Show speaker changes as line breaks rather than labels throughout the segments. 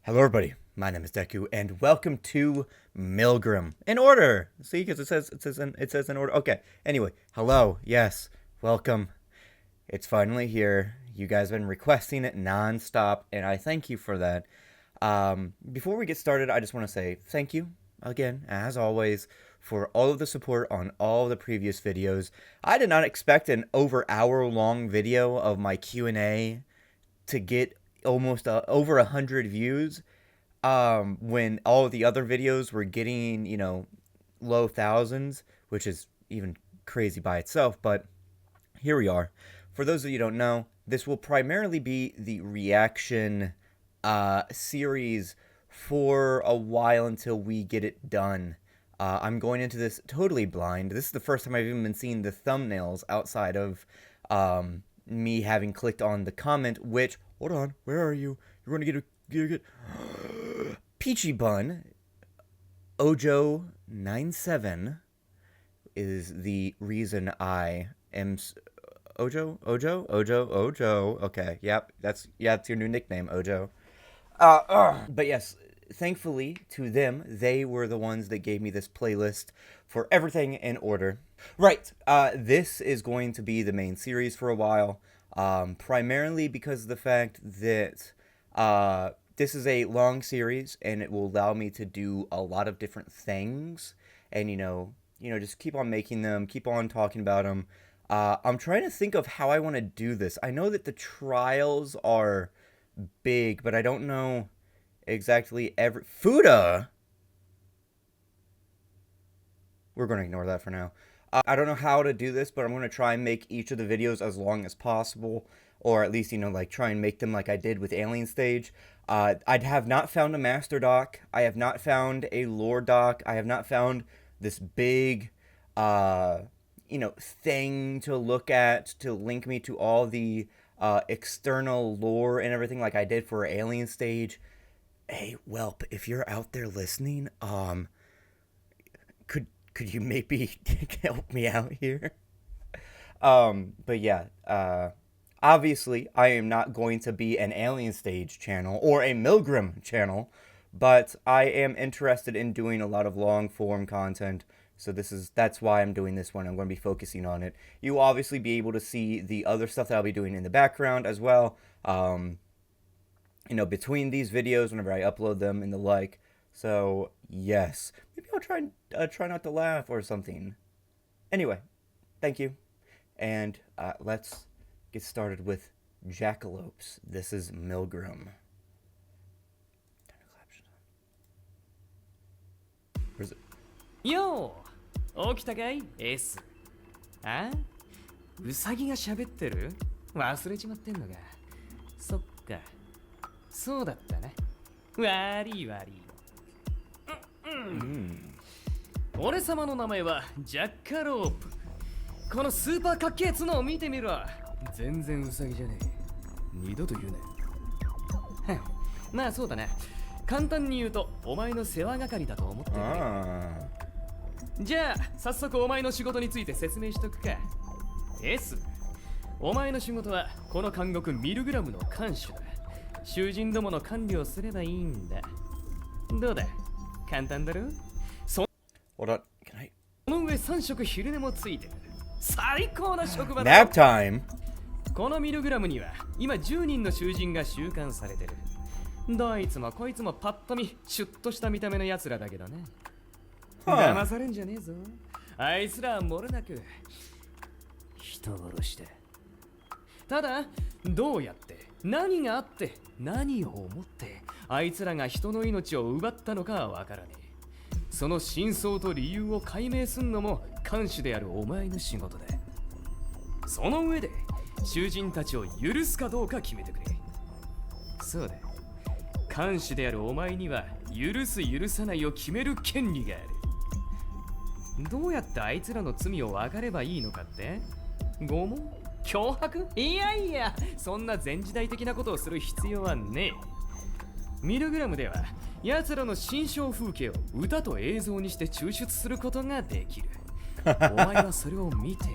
Hello everybody, my name is Deku, and welcome to MILGRAM. In order! See, because it says in order. Okay, anyway, hello, yes, welcome. It's finally here. You guys have been requesting it non-stop, and I thank you for that. Before we get started, I just want to say thank you, again, as always, for all of the support on all the previous videos. I did not expect an over-hour-long video of my Q&A to get almost over 100 views when all of the other videos were getting, low thousands, which is even crazy by itself. But here we are. For those of you who don't know, this will primarily be the reaction series for a while until we get it done. I'm going into this totally blind. This is the first time I've even been seeing the thumbnails outside of me having clicked on the comment, which, hold on, where are you? You're going to get Peachy Bun Ojo97 is the reason I am Ojo. Okay, yep, that's your new nickname, Ojo. But yes, thankfully to them, they were the ones that gave me this playlist for everything in order. Right, this is going to be the main series for a while, primarily because of the fact that this is a long series and it will allow me to do a lot of different things and, just keep on making them, keep on talking about them. I'm trying to think of how I want to do this. I know that the trials are big, but I don't know exactly Fuda! We're going to ignore that for now. I don't know how to do this, but I'm going to try and make each of the videos as long as possible, or at least, try and make them like I did with Alien Stage. I have not found a master doc. I have not found a lore doc. I have not found this big, thing to look at to link me to all the external lore and everything like I did for Alien Stage. Hey, Welp, if you're out there listening, could you maybe help me out here? But yeah, obviously I am not going to be an Alien Stage channel or a MILGRAM channel, but I am interested in doing a lot of long form content. So that's why I'm doing this one. I'm going to be focusing on it. You will obviously be able to see the other stuff that I'll be doing in the background as well. Between these videos, whenever I upload them and the like. So yes, maybe I'll try not to laugh or something. Anyway, thank you, and let's get started with Jackalopes. This is MILGRAM. Where's it?
Yo! 起きたかい ?S。あ？ウサギが喋ってる？忘れちまってんのか。そっか。そうだったな。悪い。俺様の名前はジャッカロープ。このスーパーかっけえ角を見てみろ。全然ウサギじゃねえ。二度と言うな。まあそうだな。簡単に言うとお前の世話係だと思ってる。じゃあ早速お前の仕事について説明しとくか。S。お前の仕事はこの監獄ミルグラムの看守だ。囚人どもの管理をすればいいんだ。どうだ？簡単だろ？その上3食昼寝もついてる。最高な職場だ。
Nap time。
このミルグラムには今10人の囚人が収監されてる。どいつもこいつもパッと見シュッとした見た目のやつらだけどね。騙されんじゃねえぞ。あいつらは漏れなく人殺しだ。ただどうやって何があって何を思ってあいつらが人の命を奪ったのかはわからねえ。その真相と理由を解明すんのも看守であるお前の仕事だ。その上で囚人たちを許すかどうか決めてくれ。そうだ。看守であるお前には許す許さないを決める権利がある。どうやってあいつらの罪を分かればいいのかって？拷問？脅迫？いや、そんな前時代的なことをする必要はねえ。ミルグラムでは奴らの心象風景を歌と映像にして抽出することができる。お前はそれを見て、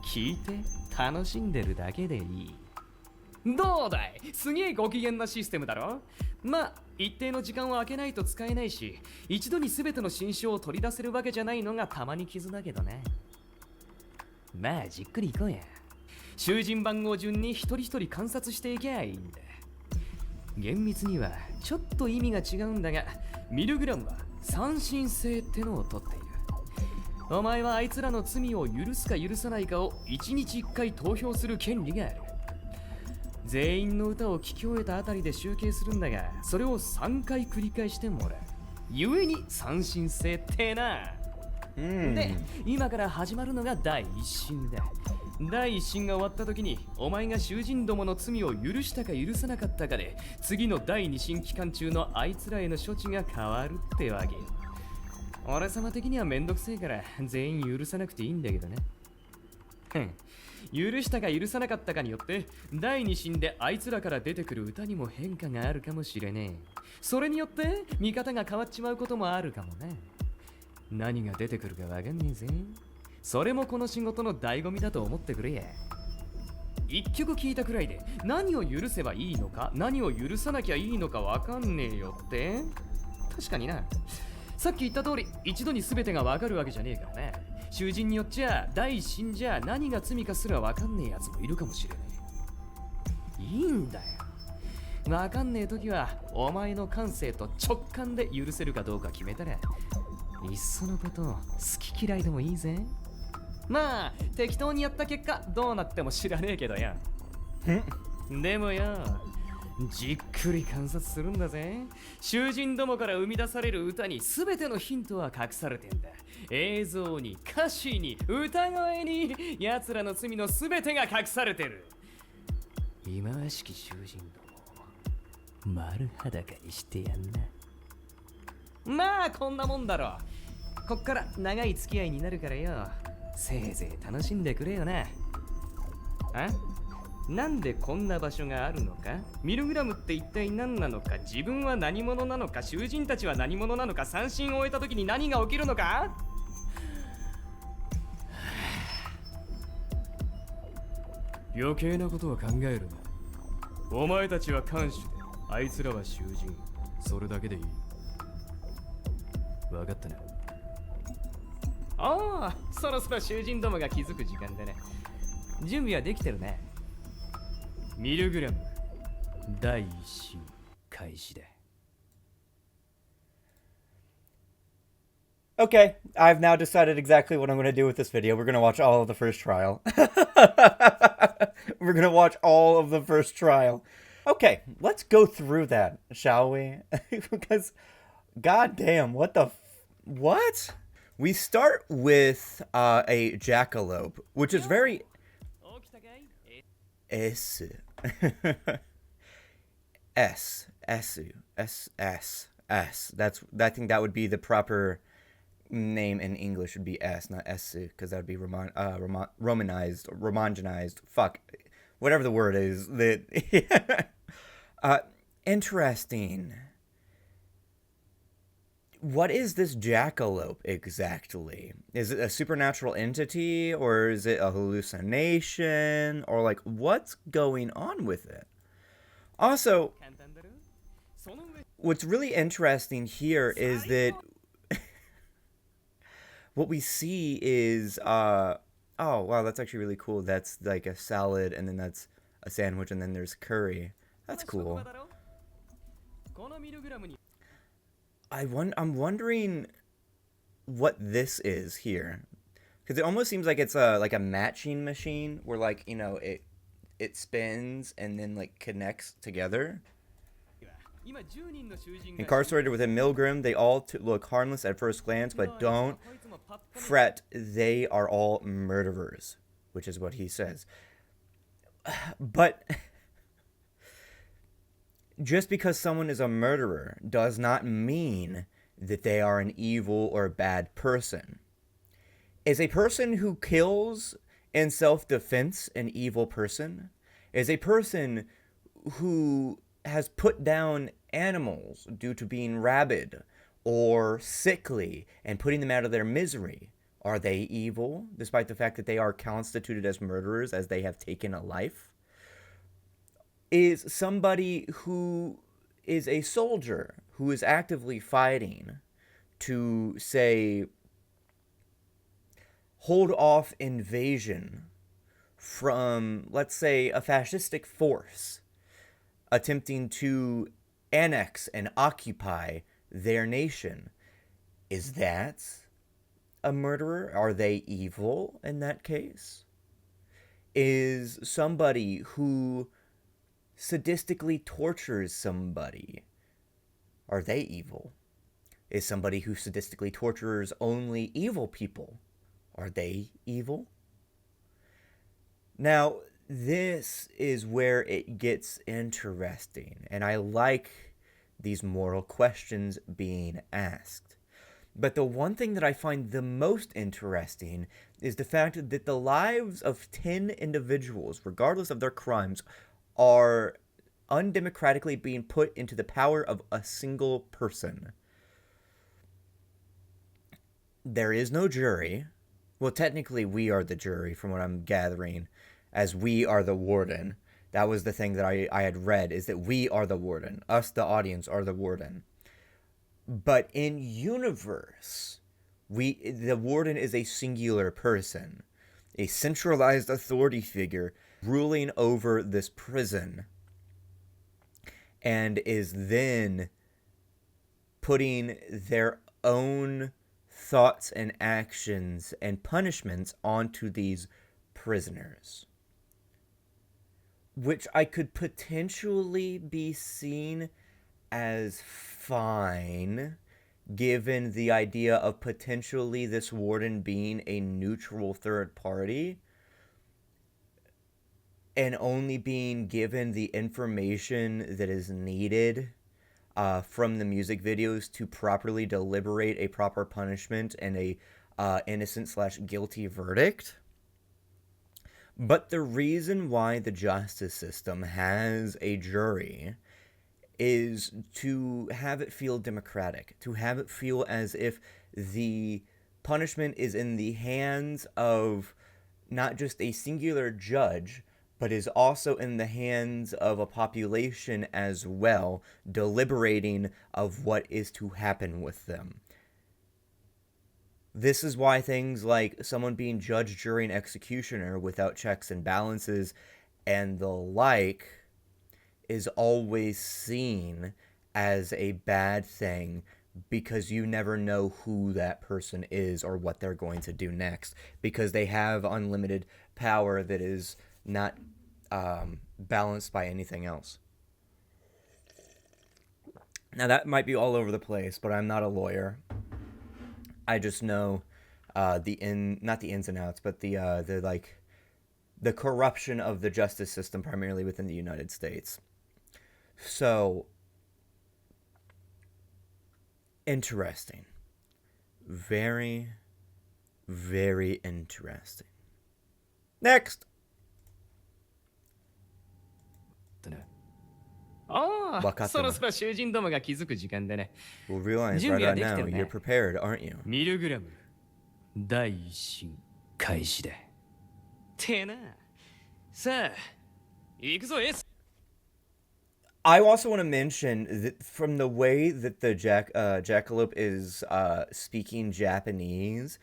聞いて、楽しんでるだけでいい。どうだい？すげえご機嫌なシステムだろ？まあ、一定の時間を空けないと使えないし、一度に全ての新種を取り出せるわけじゃないのがたまに傷だけどね。まあじっくりいこうや。囚人番号順に一人一人観察していけばいいんだ。厳密にはちょっと意味が違うんだが、ミルグラムは三神性ってのを取っている。お前はあいつらの罪を許すか許さないかを1日1回投票する権利がある。全員の歌を聴き終えたあたりで集計するんだが、それを3回繰り返してもらう。ゆえに三神性ってな。で、今から始まるのが第一審だ。第一審が終わった時に、お前が囚人どもの罪を許したか許さなかったかで、次の第二審期間中のあいつらへの処置が変わるってわけよ。俺様的にはめんどくせえから全員許さなくていいんだけどね。許したか許さなかったかによって第二審であいつらから出てくる歌にも変化があるかもしれねえ。それによって見方が変わっちまうこともあるかもね。何が出てくるかわかんねえぜ。それもこの仕事の醍醐味だと思ってくれや。一曲聴いたくらいで何を許せばいいのか何を許さなきゃいいのかわかんねえよって。確かにな。さっき言った通り一度に全てがわかるわけじゃねえからね。囚人によっちゃ第一審じゃ何が罪かすらわかんねえやつもいるかもしれない。いいんだよ。わかんねえ時はお前の感性と直感で許せるかどうか決めたら、いっそのこと好き嫌いでもいいぜ。まあ適当にやった結果どうなっても知らねえけどや。でもよ、じっくり観察するんだぜ。囚人どもから生み出される歌に全てのヒントは隠されてんだ。映像に歌詞に歌声に奴らの罪の全てが隠されてる。忌まわしき囚人ども丸裸にしてやんな。まあこんなもんだろ。こっから長い付き合いになるからよ、せいぜい楽しんでくれよな。なんでこんな場所があるのか、ミルグラムって一体何なのか、自分は何者なのか、囚人たちは何者なのか、三審を終えた時に何が起きるのか。余計なことは考えるな。お前たちは看守で、あいつらは囚人。それだけでいい。分かったな。ああ、そろそろ囚人どもが気づく時間だね。準備はできてるね。ミルグラム第一審開始だ。
Okay, I've now decided exactly what I'm going to do with this video. We're going to watch all of the first trial. We're going to watch all of the first trial. Okay, let's go through that, shall we? Because, goddamn, what? We start with a jackalope, which is very... S. I think that would be the proper name in English. Would be S, not S, because that would be romanized, romanjanized. Fuck, whatever the word is. That interesting. What is this jackalope exactly? Is it a supernatural entity, or is it a hallucination, or like what's going on with it? Also, what's really interesting here is that what we see is oh wow, that's actually really cool. That's like a salad, and then that's a sandwich, and then there's curry. That's cool. I'm wondering what this is here, because it almost seems like it's like a matching machine where, like, you know, it spins and then like connects together. Incarcerated within MILGRAM, they all look harmless at first glance, but don't fret, they are all murderers, which is what he says. But just because someone is a murderer does not mean that they are an evil or bad person. Is a person who kills in self-defense an evil person? Is a person who has put down animals due to being rabid or sickly and putting them out of their misery, are they evil, despite the fact that they are constituted as murderers as they have taken a life? Is somebody who is a soldier who is actively fighting to, say, hold off invasion from, let's say, a fascistic force attempting to annex and occupy their nation, is that a murderer? Are they evil in that case? Is somebody who sadistically tortures somebody, are they evil? Is somebody who sadistically tortures only evil people, are they evil? Now, this is where it gets interesting, and I like these moral questions being asked. But the one thing that I find the most interesting is the fact that the lives of 10 individuals, regardless of their crimes, are undemocratically being put into the power of a single person. There is no jury. Well, technically, we are the jury, from what I'm gathering, as we are the warden. That was the thing that I had read, is that we are the warden. Us, the audience, are the warden. But in universe, the warden is a singular person, a centralized authority figure ruling over this prison, and is then putting their own thoughts and actions and punishments onto these prisoners, which I could potentially be seen as fine, given the idea of potentially this warden being a neutral third party and only being given the information that is needed from the music videos to properly deliberate a proper punishment and a innocent/guilty verdict. But the reason why the justice system has a jury is to have it feel democratic, to have it feel as if the punishment is in the hands of not just a singular judge, but is also in the hands of a population as well, deliberating of what is to happen with them. This is why things like someone being judge, jury, and executioner without checks and balances and the like is always seen as a bad thing, because you never know who that person is or what they're going to do next, because they have unlimited power that is not balanced by anything else. Now, that might be all over the place, but I'm not a lawyer. I just know not the ins and outs, but the corruption of the justice system, primarily within the United States. So, interesting. Very, very interesting. Next!
ああ、
分かってます。
そろそろ囚人どもが気づく時間でね。
We'll realize
準
right
備は
about
できて
now
るね。
you're prepared, aren't you?
ミルグラム第一審開始だ。てな。さあ、行くぞエース。
I also want to mention that from the way that the Jackalope is speaking Japanese,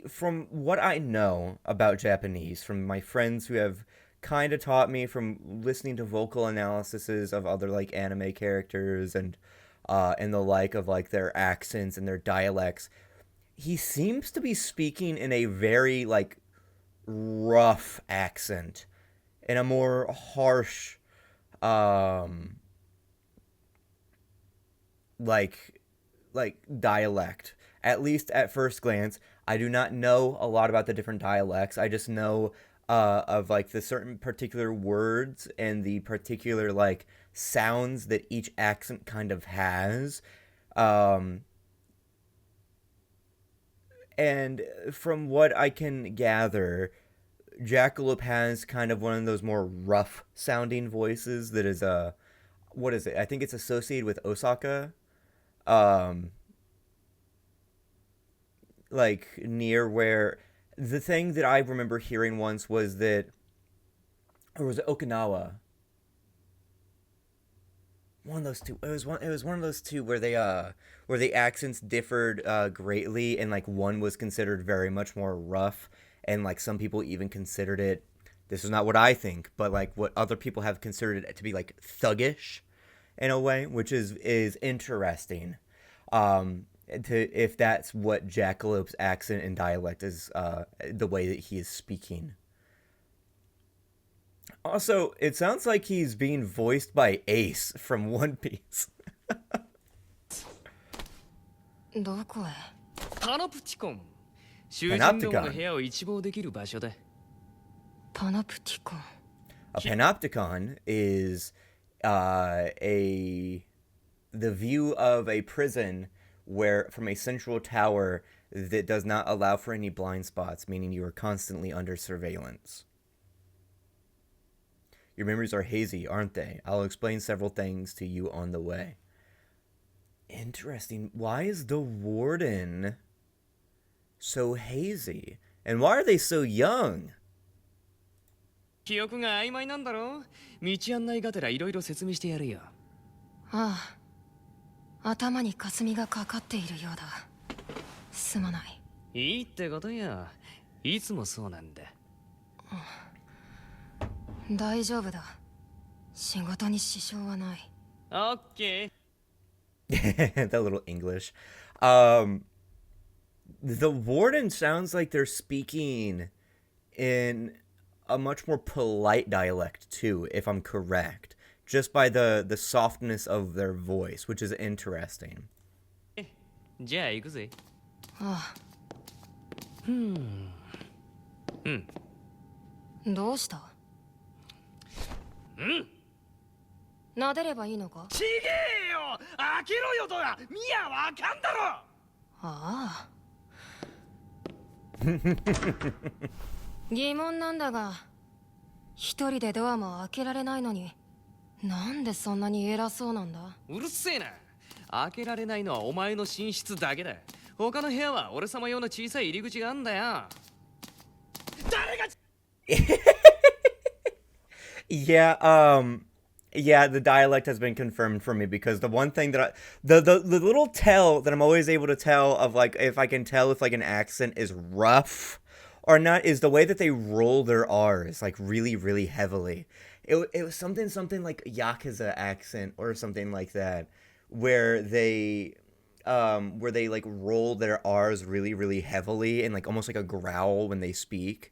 from what I know about Japanese, from my friends who have kind of taught me from listening to vocal analyses of other like anime characters and the like, of like their accents and their dialects, he seems to be speaking in a very like rough accent, in a more harsh like dialect. At least at first glance, I do not know a lot about the different dialects. I just know of like the certain particular words and the particular like sounds that each accent kind of has. And from what I can gather, Jackalope has kind of one of those more rough sounding voices that is what is it? I think it's associated with Osaka. Like near where the thing that I remember hearing once was that, or was it Okinawa? one of those two. It was one of those two where the accents differed greatly, and like one was considered very much more rough, and like some people even considered it. This is not what I think, but like what other people have considered it to be like thuggish, in a way, which is interesting. If that's what Jackalope's accent and dialect is, the way that he is speaking. Also, it sounds like he's being voiced by Ace from One Piece.
どこへパノプティコン囚人どもの部屋を一望できる場所だ Panopticon.
A panopticon is the view of a prison where from a central tower that does not allow for any blind spots, meaning you are constantly under surveillance. Your memories are hazy, aren't they? I'll explain several things to you on the way. Interesting. Why is the warden so hazy? And why are they so young?
記憶が曖昧なんだろ道案内がてらいろいろ説明してやるよ。ああ、頭に霞がかかっているようだ。すまない。いいってことや。いつもそうなんだ。大丈夫だ。仕事に支障はない。オッケ
ー。That little English. The warden sounds like they're speaking in a much more polite dialect too, if I'm correct, just by the softness of their voice, which is interesting.
じゃあ行くぜ。ああ。どうした？撫でればいいのか？ちげえよ！開けろよとや！見やわかんだろ！ああ。疑問なんだが、一人でドアも開けられないのに、なんでそんなに偉そうなんだ？うるせえな。開けられないのはお前の寝室だけだ。他の部屋は俺様用の小さい入り口があんだよ。誰が
Yeah, the dialect has been confirmed for me because the one thing that the little tell that I'm always able to tell of like if I can tell if like an accent is rough or not is the way that they roll their R's like really, really heavily. It was something like Yakuza accent or something like that where they like roll their R's really, really heavily and like almost like a growl when they speak.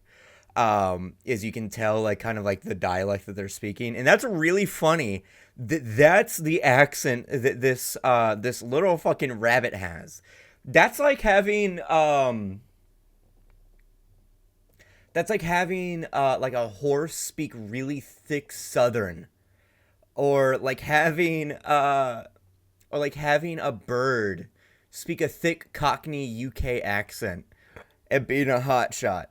As you can tell, like kind of like the dialect that they're speaking, and that's really funny. That's the accent that this little fucking rabbit has. That's like having like a horse speak really thick Southern, or like having a bird speak a thick Cockney UK accent, and being a hotshot.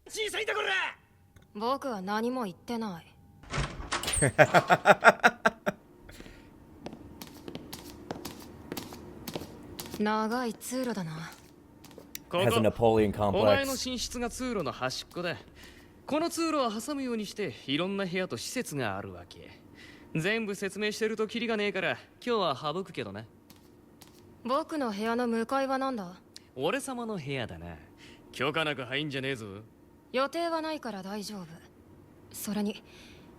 小さいんだこら。僕は何も言ってない。長い通路だな。
Has a Napoleon complex.
お前の寝室が通路の端っこだ。この通路を挟むようにしていろんな部屋と施設があるわけ。全部説明してるとキリがねえから今日は省くけどな。僕の部屋の向かいはなんだ？俺様の部屋だな。許可なく入んじゃねえぞ。予定はないから大丈夫。それに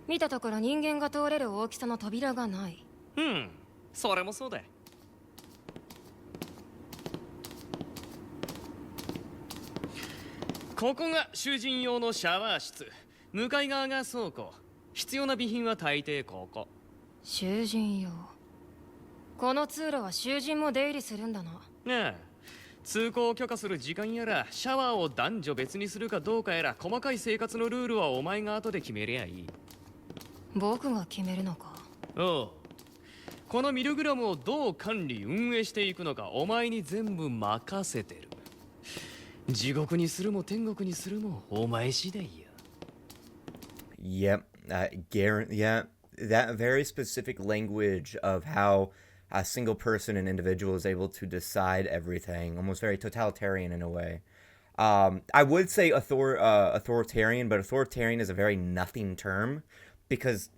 見たところ人間が通れる大きさの扉がない。それもそうだ。ここが囚人用のシャワー室。向かい側が倉庫。必要な備品は大抵ここ。囚人用。この通路は囚人も出入りするんだな。ああ。通行を許可する時間やらシャワーを男女別にするかどうかやら細かい生活のルールはお前が後で決めりゃいい。僕が決めるのか？おう。このミルグラムをどう管理運営していくのかお前に全部任せてる。地獄にするも天国にするもお前次第や。
Yep, yeah, that very specific language of how a single person and individual is able to decide everything, almost very totalitarian in a way. I would say authoritarian, but authoritarian is a very nothing term because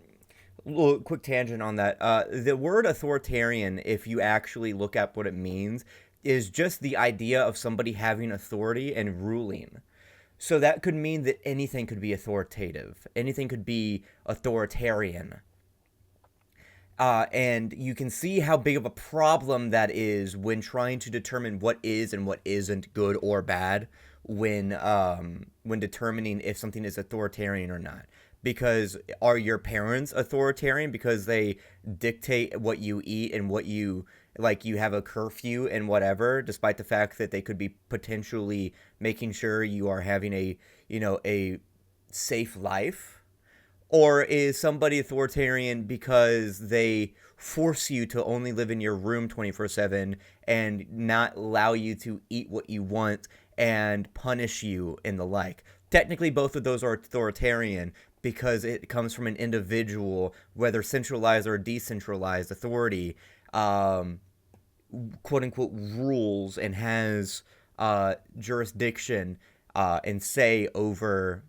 Well, quick tangent on that. The word authoritarian, if you actually look at what it means, is just the idea of somebody having authority and ruling. So that could mean that anything could be authoritative. Anything could be authoritarian. And you can see how big of a problem that is when trying to determine what is and what isn't good or bad when determining if something is authoritarian or not. Because are your parents authoritarian because they dictate what you eat and what you like, you have a curfew and whatever, despite the fact that they could be potentially making sure you are having a safe life? Or is somebody authoritarian because they force you to only live in your room 24/7 and not allow you to eat what you want and punish you and the like? Technically, both of those are authoritarian because it comes from an individual, whether centralized or decentralized authority, quote unquote, rules and has jurisdiction and say over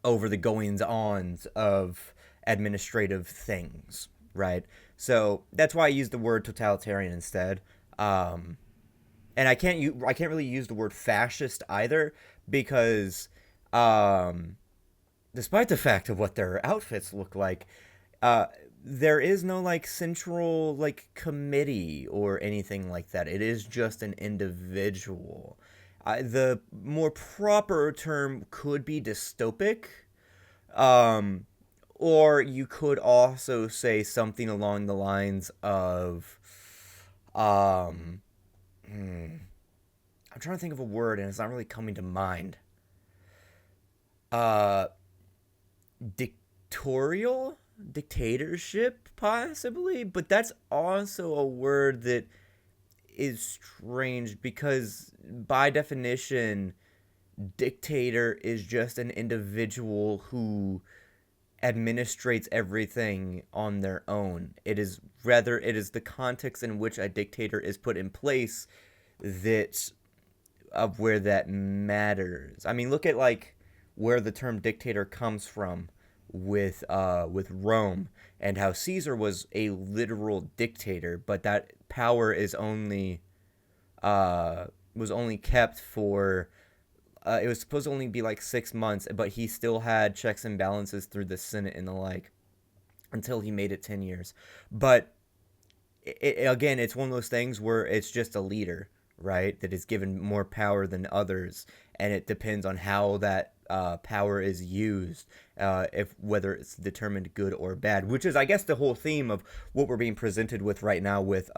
the goings-ons of administrative things, right? So that's why I use the word totalitarian instead. And I can't really use the word fascist either because, despite the fact of what their outfits look like, there is no like central like committee or anything like that. It is just an individual. The more proper term could be dystopic, or you could also say something along the lines of, I'm trying to think of a word and it's not really coming to mind. Dictatorship, possibly, but that's also a word that is strange because by definition dictator is just an individual who administrates everything on their own. It is the context in which a dictator is put in place that of where that matters. I mean, look at like where the term dictator comes from with Rome and how Caesar was a literal dictator, but that power is only was only kept for it was supposed to only be like 6 months, but he still had checks and balances through the Senate and the like until he made it 10 years. But again, it's one of those things where it's just a leader, right, that is given more power than others, and it depends on how that power is used, if whether it's determined good or bad, which is, I guess, the whole theme of what we're being presented with right now with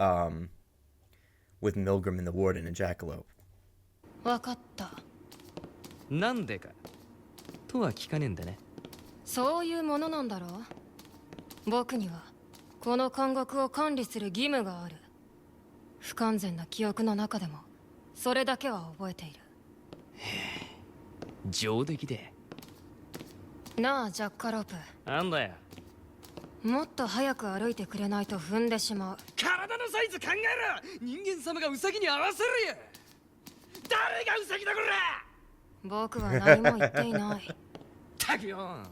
Milgram and the Warden and Jackalope.
わかった。
なんでかとは聞かねえんでね。
そういうものなんだろう。僕にはこの監獄を管理する義務がある。不完全な記憶の中でもそれだけは覚えている。
上出来で。
なあジャッカロープ。
なんだよ。
もっと早く歩いてくれないと踏んでしまう。
体のサイズ考えろ。人間様がウサギに合わせるよ。誰がウサギだこら。
僕は何も言っていない。
たくよ。あ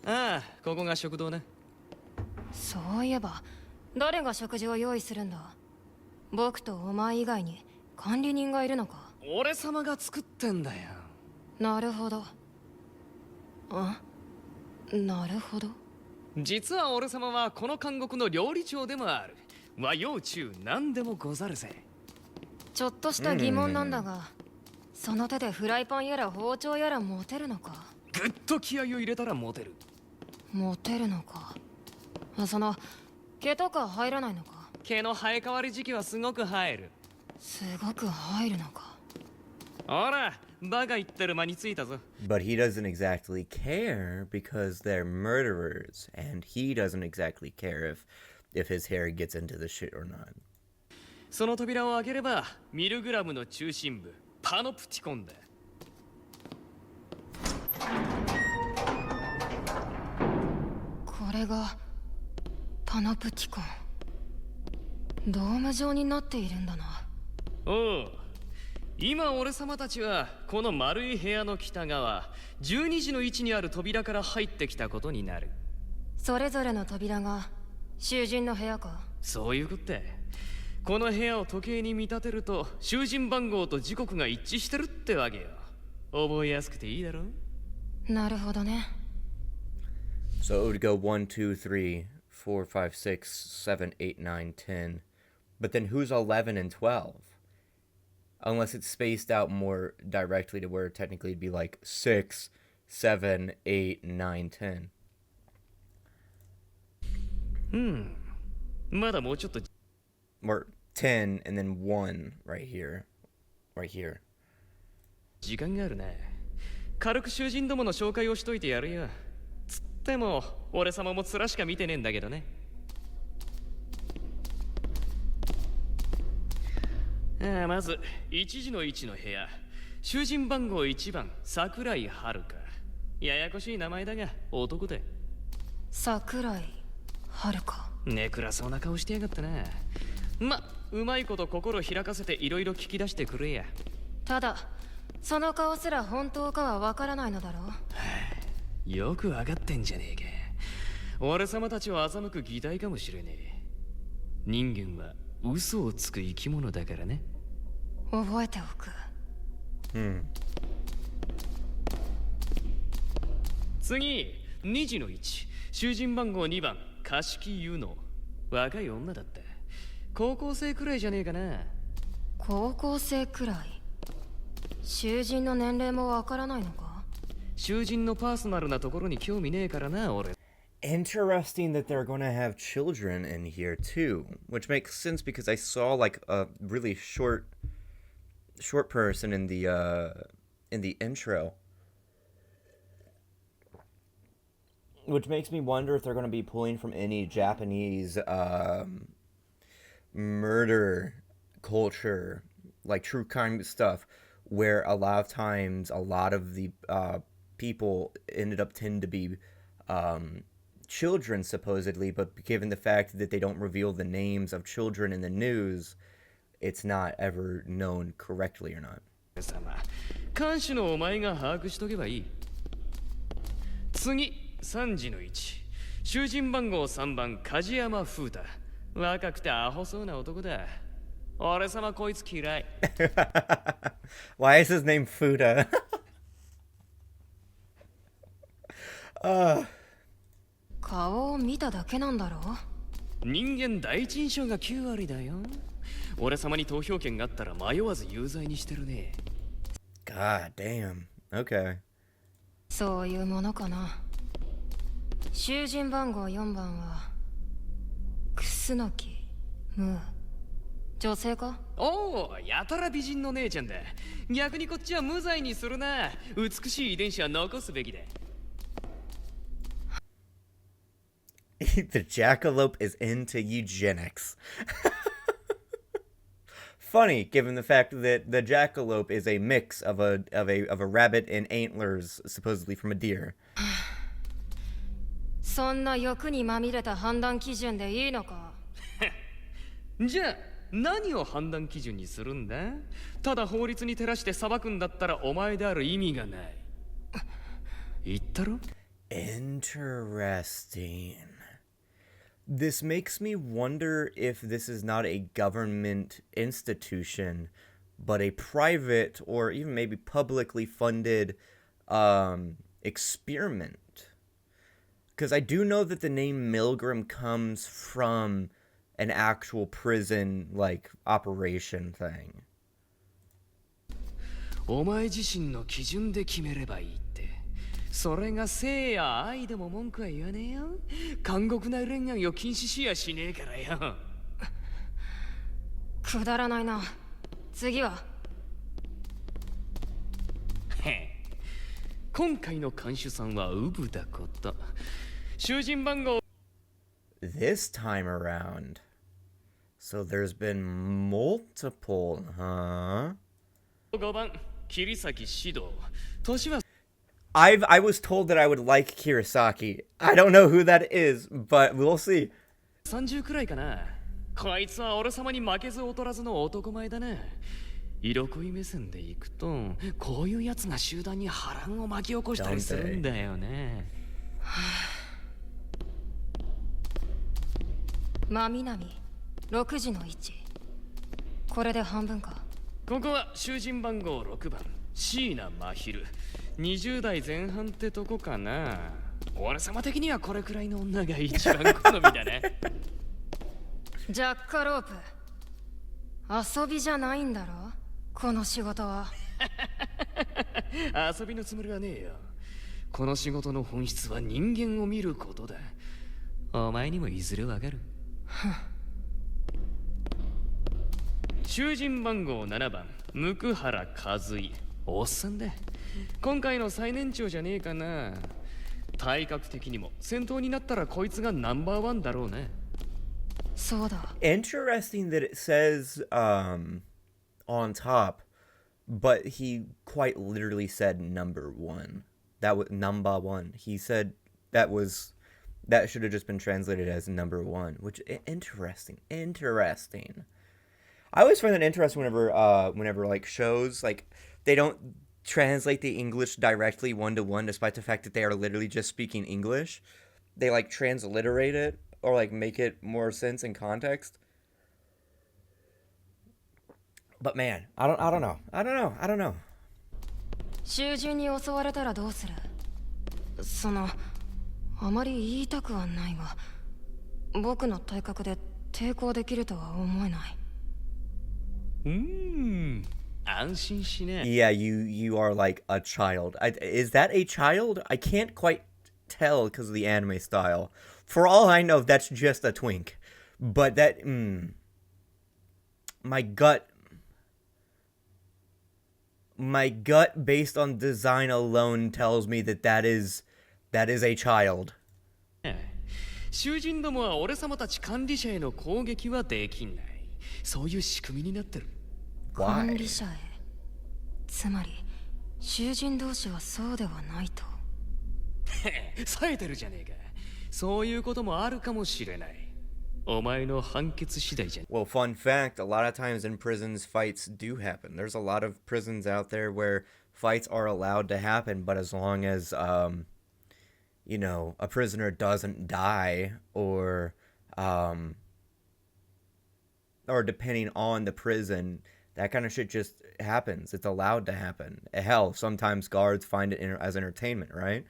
あ、ここが食堂ね。
そういえば誰が食事を用意するんだ。僕とお前以外に管理人がいるのか。
俺様が作ってんだよ。
なるほど。なるほど。
実は俺様はこの監獄の料理長でもある。和洋中何でもござるぜ。
ちょっとした疑問なんだが、その手でフライパンやら包丁やら持てるのか。
ぐっと気合を入れたら持てる。
持てるのか。その毛とか入らないのか。
毛の生え変わり時期はすごく生える。
すごく入るのか。
ほら、バカ言ってる間についたぞ。
But he doesn't exactly care because they're murderers, and he doesn't exactly care if his hair gets into the shit or not.
その扉を開ければミルグラムの中心部パノプティコンだ。
これがパノプティコン。ドーム状になっているんだな。
おう、今俺様たちはこの丸い部屋の北側12時の位置にある扉から入ってきたことになる。
それぞれの扉が囚人の部屋か。
そういうことってこの部屋を時計に見立てると囚人番号と時刻が一致してるってわけよ。覚えやすくていいだろ。
なるほどね。
So it would go 1, 2, 3, 4, 5, 6, 7, 8, 9, 10. But then who's 11 and 12? Unless it's spaced out more directly to where technically it'd be like 6, 7, 8, 9, 10.
まだもうちょっと
Or 10 and then 1 right here. Right here.
時間があるね。軽く囚人どもの紹介をしといてやるよ。つっても俺様も面しか見てねえんだけどね。まず1時の1の部屋、囚人番号1番桜井遥。ややこしい名前だが男で。
桜井遥か。
ね暗そうな顔してやがったな。ま、うまいこと心開かせていろいろ聞き出してくれや。
ただその顔すら本当かはわからないのだろう。
よくわかってんじゃねえか。俺様たちを欺く議題かもしれねえ。人間は嘘をつく生き物だからね。
覚えておく。
次、2時の1、囚人番号2番貸木優乃。若い女だった。高校生くらいじゃねえかな。
高校生くらい。囚人の年齢もわからないのか。
囚人のパーソナルなところに興味ねえからな、俺。
Interesting that they're going to have children in here too, which makes sense because I saw like a really short person in the intro, which makes me wonder if they're going to be pulling from any Japanese murder culture, like true crime stuff, where a lot of times a lot of the people tend to be children supposedly, but given the fact that they don't reveal the names of children in the news, it's not ever known correctly or not.
看守のお前が把握しとけばいい。次、3時の1、囚人番号3番梶山風太。若くてアホそうな男だ。俺様こいつ嫌い。
Why is his name Fuda?
顔を見ただけなんだろう。
人間第一印象が9割だよ。俺様に投票権があったら迷わず有罪にしてるね。
God damn. Okay.
そういうものかな。囚人番号4番は楠木ムー。女性か。
おお、やたら美人の姉ちゃんだ。逆にこっちは無罪にするな。美しい遺伝子は残すべきだ。
The jackalope is into eugenics. Funny, given the fact that the jackalope is a mix of a rabbit and antlers, supposedly from a deer.
そんな欲にまみれた判断基準でいいのか。
じゃあ何を判断基準にするんだ。ただ法律に照らして裁くんだったらお前である意味がない。言ったろ。
Interesting. This makes me wonder if this is not a government institution, but a private or even maybe publicly funded experiment. Because I do know that the name MILGRAM comes from an actual prison, like, operation thing.
お前自身の基準で決めればいいって。それが性や愛でも文句は言わねえよ。監獄な恋愛を禁止しやしねえからよ。
くだらないな。次は。
今回の看守さんはウブだこと。囚人番号
This time around. So there's been multiple, huh?
5番桐崎指導。年は
I was told that I would like Kirasaki. I don't know who that is, but we'll see.
30くらいかな。こいつは俺様に負けず劣らずの男前だな。色恋目線でいくと、こういうやつが集団に波乱を巻き起こしたりするんだよね。
真南6時の位置。これで半分か。
ここは囚人番号6番椎名真昼、20代前半ってとこかな。俺様的にはこれくらいの女が一番好みだね。
ジャッカロープ、遊びじゃないんだろこの仕事は。
遊びのつもりはねえよ。この仕事の本質は人間を見ることだ。お前にもいずれわかる。囚人番号7番向原和井、おっさんだ。今回の最年長じゃねえかな。体格的にも戦闘になったらこいつがナンバーワンだろうね。
そうだ。
Interesting that it says on top, but he quite literally said number one. That was number one. He said that should have just been translated as number one, which interesting. I always find that interesting whenever like shows like they don't translate the English directly one to one, despite the fact that they are literally just speaking English. They like transliterate it or like make it more sense in context. But man, I don't know.
囚人に襲われたらどうする？あまり言いたくはないが、僕の体格で抵抗できるとは思えない。
安心しね。
Yeah, you are like a child. Is that a child? I can't quite tell because of the anime style. For all I know, that's just a twink. But that, my gut, based on design alone, tells me that is a child.
囚人どもは俺様たち管理者への攻撃はできない。そういう仕組みになってる。
管理者へ。つまり囚人同士はそうではないと。
冴えてるじゃねえか。そういうこともあるかもしれない。お前の判決次第じゃ。
Well, fun fact, a lot of times in prisons, fights do happen. There's a lot of prisons out there where fights are allowed to happen, but as long as, you know, a prisoner doesn't die or depending on the prison, that kind of shit just happens. It's allowed to happen. Hell, sometimes guards find it as entertainment, right?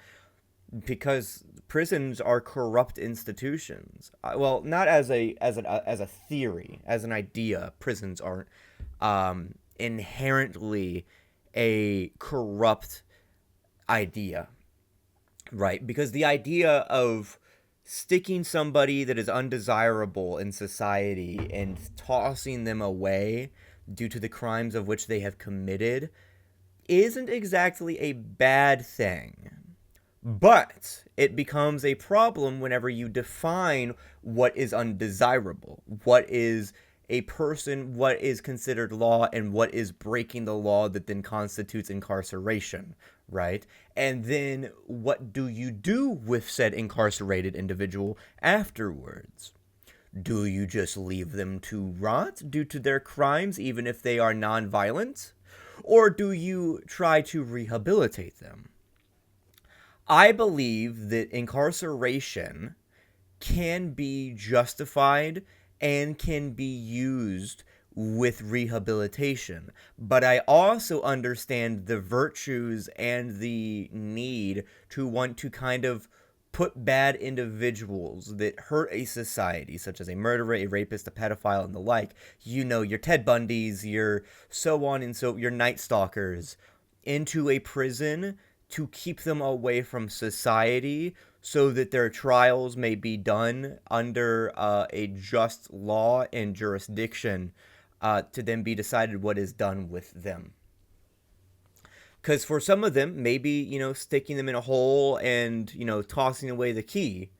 Because prisons are corrupt institutions. Well, not as a theory, as an idea. Prisons aren't inherently a corrupt idea, right? Because the idea of sticking somebody that is undesirable in society and tossing them away due to the crimes of which they have committed isn't exactly a bad thing. But it becomes a problem whenever you define what is undesirable, what is a person, what is considered law, and what is breaking the law that then constitutes incarceration, right? And then what do you do with said incarcerated individual afterwards? Do you just leave them to rot due to their crimes, even if they are non-violent? Or do you try to rehabilitate them? I believe that incarceration can be justified and can be used with rehabilitation. But I also understand the virtues and the need to want to kind of put bad individuals that hurt a society, such as a murderer, a rapist, a pedophile, and the like, you know, your Ted Bundys, your so on and so, your Night Stalkers, into a prison to keep them away from society so that their trials may be done under a just law and jurisdiction to then be decided what is done with them. Because for some of them, maybe, you know, sticking them in a hole and, you know, tossing away the key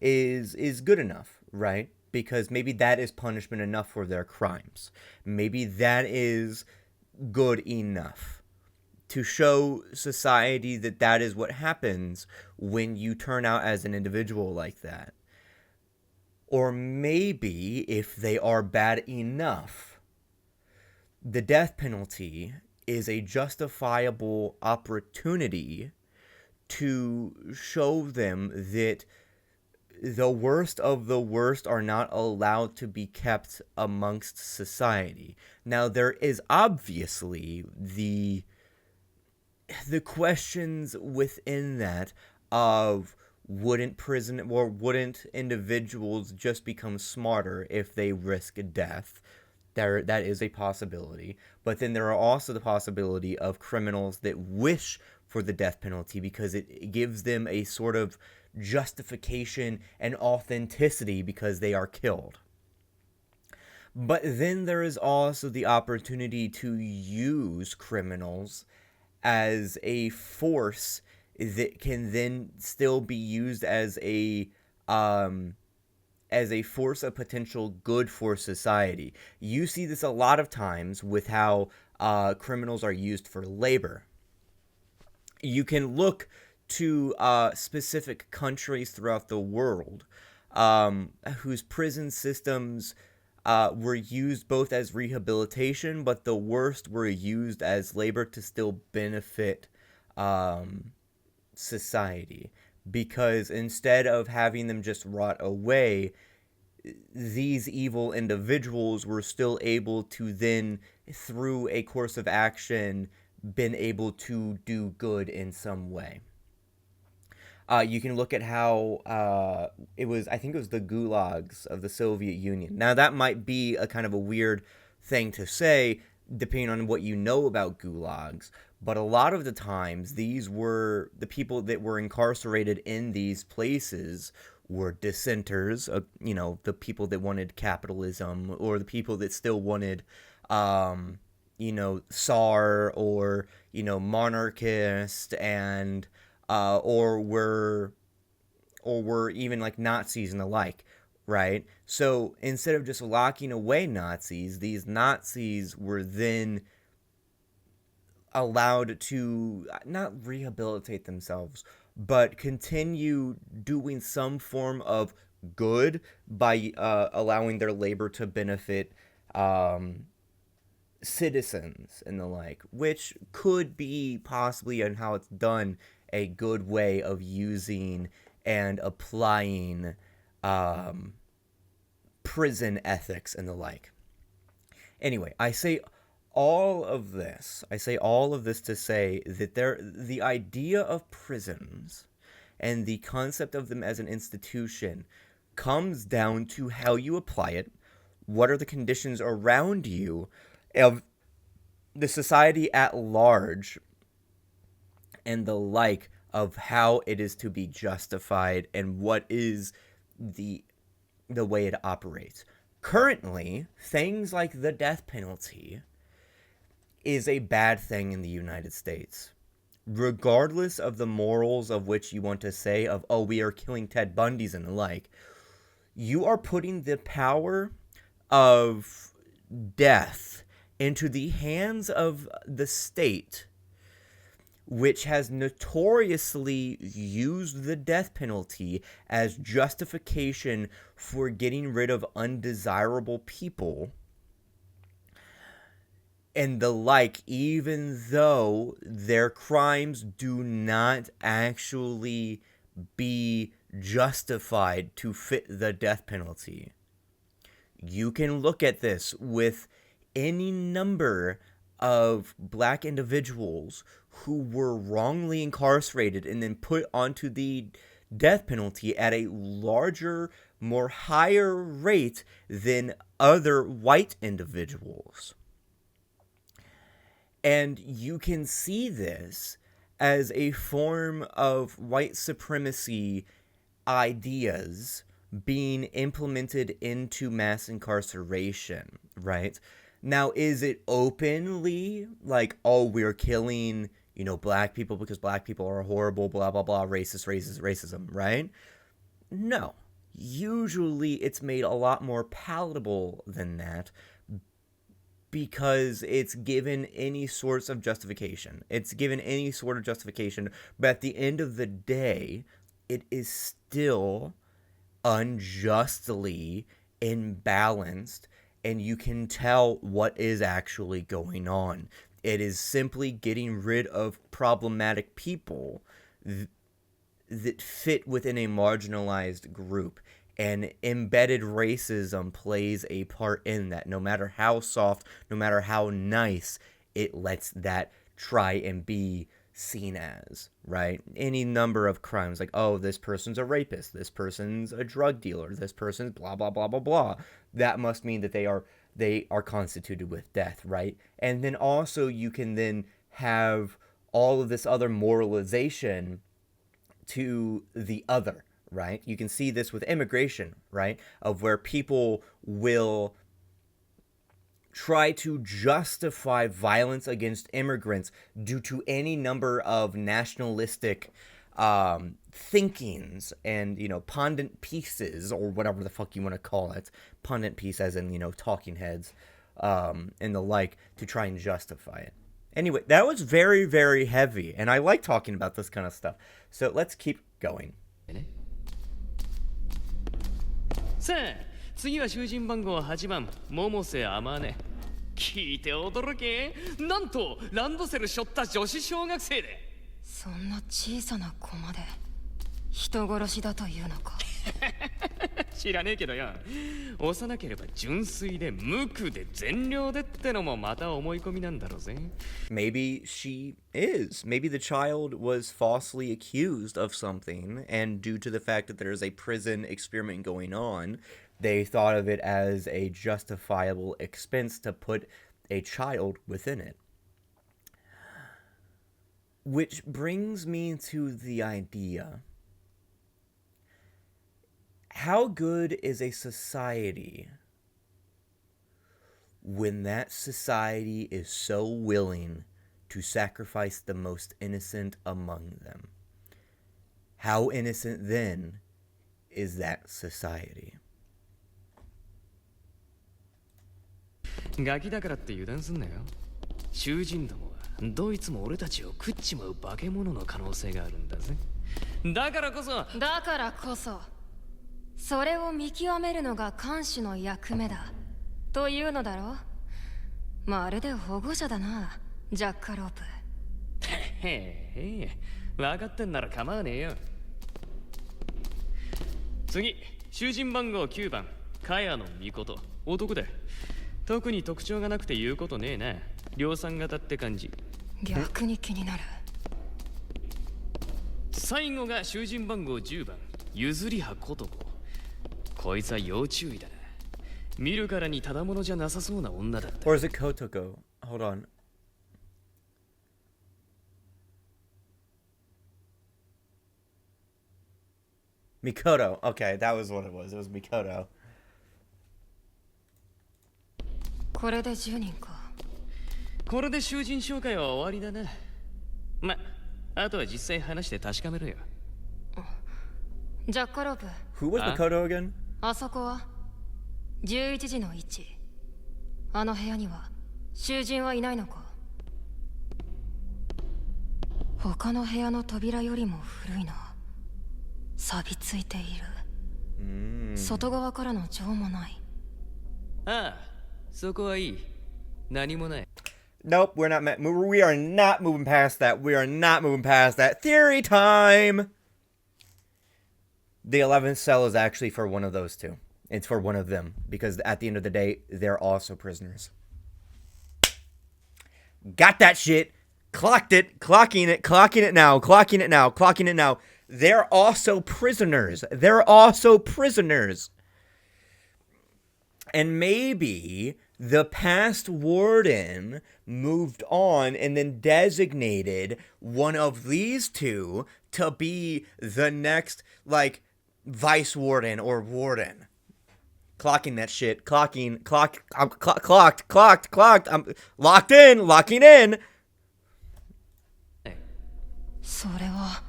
is good enough, right? Because maybe that is punishment enough for their crimes. Maybe that is good enough to show society that that is what happens when you turn out as an individual like that. Or maybe, if they are bad enough, the death penalty is a justifiable opportunity to show them that the worst of the worst are not allowed to be kept amongst society. Now, there is obviously the questions within that of wouldn't individuals just become smarter if they risk death? That is a possibility. But then there are also the possibility of criminals that wish for the death penalty because it gives them a sort of justification and authenticity because they are killed. But then there is also the opportunity to use criminals as a force that can then still be used as a force of potential good for society. You see this a lot of times with how criminals are used for labor. You can look to specific countries throughout the world whose prison systems were used both as rehabilitation, but the worst were used as labor to still benefit society. Because instead of having them just rot away, these evil individuals were still able to then, through a course of action, been able to do good in some way. You can look at how I think it was the gulags of the Soviet Union. Now, that might be a kind of a weird thing to say, depending on what you know about gulags, but a lot of the times, these were the people that were incarcerated in these places were dissenters, the people that wanted capitalism, or the people that still wanted, Tsar, or, monarchist, and, or were even like Nazis and the like, right? So instead of just locking away Nazis, these Nazis were then allowed to not rehabilitate themselves, but continue doing some form of good by allowing their labor to benefit citizens and the like, which could be possibly, and how it's done, a good way of using and applying prison ethics and the like. Anyway, I say all of this to say that the idea of prisons and the concept of them as an institution comes down to how you apply it, what are the conditions around you, of the society at large, and the like, of how it is to be justified and what is the way it operates. Currently, things like the death penalty is a bad thing in the United States. Regardless of the morals of which you want to say of, oh, we are killing Ted Bundys and the like, you are putting the power of death into the hands of the state, which has notoriously used the death penalty as justification for getting rid of undesirable people and the like, even though their crimes do not actually be justified to fit the death penalty. You can look at this with any number of black individuals who were wrongly incarcerated and then put onto the death penalty at a larger, more higher rate than other white individuals. And you can see this as a form of white supremacy ideas being implemented into mass incarceration, right? Now, is it openly like, oh, we're killing, black people because black people are horrible, blah, blah, blah, racism, right? No. Usually it's made a lot more palatable than that because it's given any sorts of justification. But at the end of the day, it is still unjustly imbalanced, and you can tell what is actually going on. It is simply getting rid of problematic people that fit within a marginalized group. And embedded racism plays a part in that. No matter how soft, no matter how nice, it lets that try and be seen as, right? Any number of crimes, like, oh, this person's a rapist, this person's a drug dealer, this person's blah, blah, blah, blah, blah. That must mean that they are constituted with death, right? And then also you can then have all of this other moralization to the other, right? You can see this with immigration, right? Of where people will try to justify violence against immigrants due to any number of nationalistic thinkings and, pundit pieces, or whatever the fuck you want to call it. Pundit piece as in, talking heads and the like, to try and justify it. Anyway, that was very, very heavy, and I like talking about this kind of stuff. So let's keep going.
さあ、次は囚人番号8番、百瀬天音。聞いて驚け。なんと、ランドセル背負った女子小学生で。
そんな小さな子まで人殺しだというのか。
知らねえけどよ。幼ければ純粋で無垢で善良でってのもまた思い込みなんだろうぜ。
Maybe she is. Maybe the child was falsely accused of something, and due to the fact that there's a prison experiment going on, they thought of it as a justifiable expense to put a child within it. Which brings me to the idea. How good is a society when that society is so willing to sacrifice the most innocent among them? How innocent then is that society?
ガキだからって油断すんなよ。囚人どもはどいつも俺たちを食っちまう化け物の可能性があるんだぜ。だからこそそれを見極めるのが看守の役目だというのだろう。まるで保護者だな、ジャッカロープ。へえ、分かってんなら構わねえよ。次、囚人番号9番、茅野美琴。男だ。特に特徴がなくて言うことねえな。量産型って感じ。逆に気になる。最後が囚人番号10番、譲り葉琴子。こいつは要注意だな。見るからにただものじゃなさそうな女だった。
Or is it Kotoko? Hold on. Mikoto. Okay, that was what it was. It was Mikoto.
これで10人か。これで囚人紹介は終わりだな。ま、あとは実際話して確かめろよ。ジャッカロープ。
Who was Mikoto again?
あそこは11時の位置。あの部屋には囚人はいないのか。他の部屋の扉よりも古いな。錆びついている。外側からの錠もない。ああ、そこはいい。何もない。
Nope, we are not moving past that. We are not moving past that. Theory time! The 11th cell is actually for one of those two. It's for one of them. Because at the end of the day, they're also prisoners. Got that shit. Clocked it. Clocking it now. They're also prisoners. And maybe the past warden moved on and then designated one of these two to be the next, vice warden or warden. Clocking that shit. Clocked. I'm locking in.
それは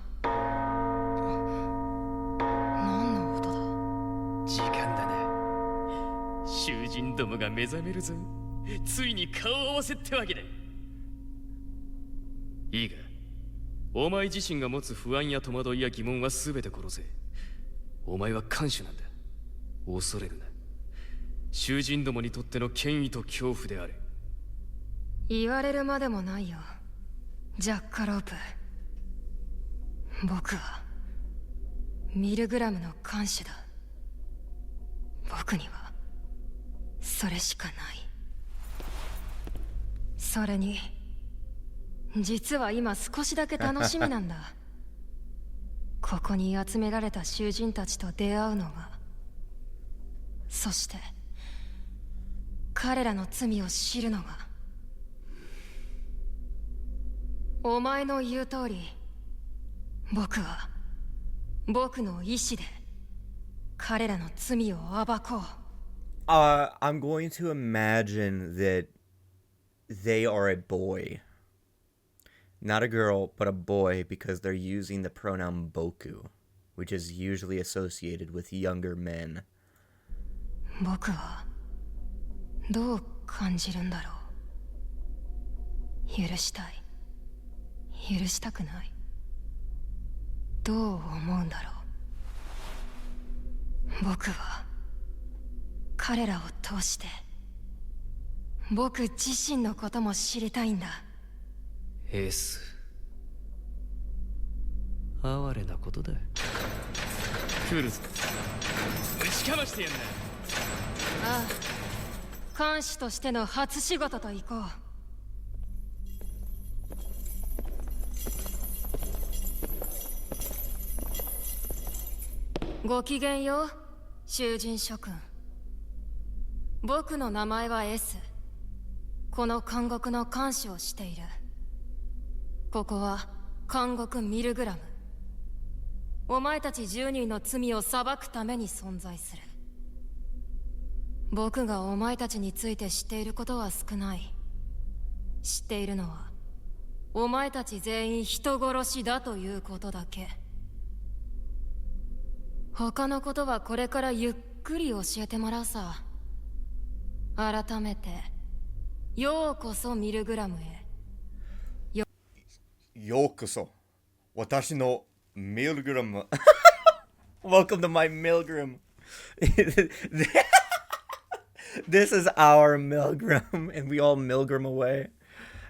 何の音だ。
時間だな。囚人どもが目覚めるぞ。ついに顔合わせってわけだ。いいか、お前自身が持つ不安や戸惑いや疑問は全て殺せ。お前は看守なんだ。恐れるな。囚人どもにとっての権威と恐怖であれ。
言われるまでもないよ、ジャッカロープ。僕はミルグラムの看守だ。僕にはそれしかない。それに実は今少しだけ楽しみなんだ。ここに集められた囚人たちと出会うのが、そして彼らの罪を知るのが。お前の言う通り、僕は僕の意志で彼らの罪を暴こう。
I'm going to imagine that they are a boy. Not a girl, but a boy, because they're using the pronoun boku, which is usually associated with younger men.
僕はどう感じるんだろう。許したい。許したくない。どう思うんだろう。僕は彼らを通して僕自身のことも知りたいんだ。
S、哀れなことだ。来るぞ。ぶちかましてやんな。
ああ、看守としての初仕事と行こう。ごきげんよう、囚人諸君。僕の名前は S。この監獄の監視をしている。ここは監獄ミルグラム。お前たち10人の罪を裁くために存在する。僕がお前たちについて知っていることは少ない。知っているのは、お前たち全員人殺しだということだけ。他のことはこれからゆっくり教えてもらうさ。改めてようこそミルグラムへ。
ようこそ私のミルグラム。Welcome to my MILGRAM. This is our MILGRAM, and we all MILGRAM away.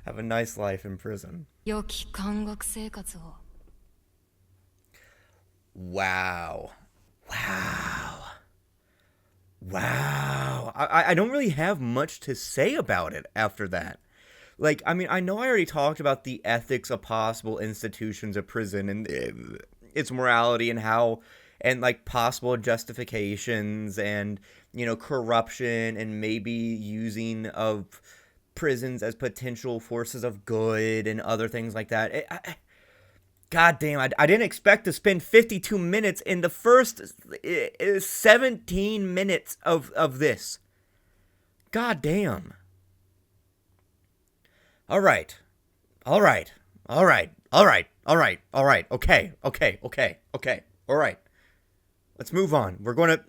Have a nice life in prison.
良き監獄生活を。
Wow. I don't really have much to say about it after that. Like, I mean, I know I already talked about the ethics of possible institutions of prison and its morality and how, and like possible justifications and, you know, corruption and maybe using of prisons as potential forces of good and other things like that. God damn, I didn't expect to spend 52 minutes in the first 17 minutes of this. God damn. All right. Okay. All right. Let's move on. We're going to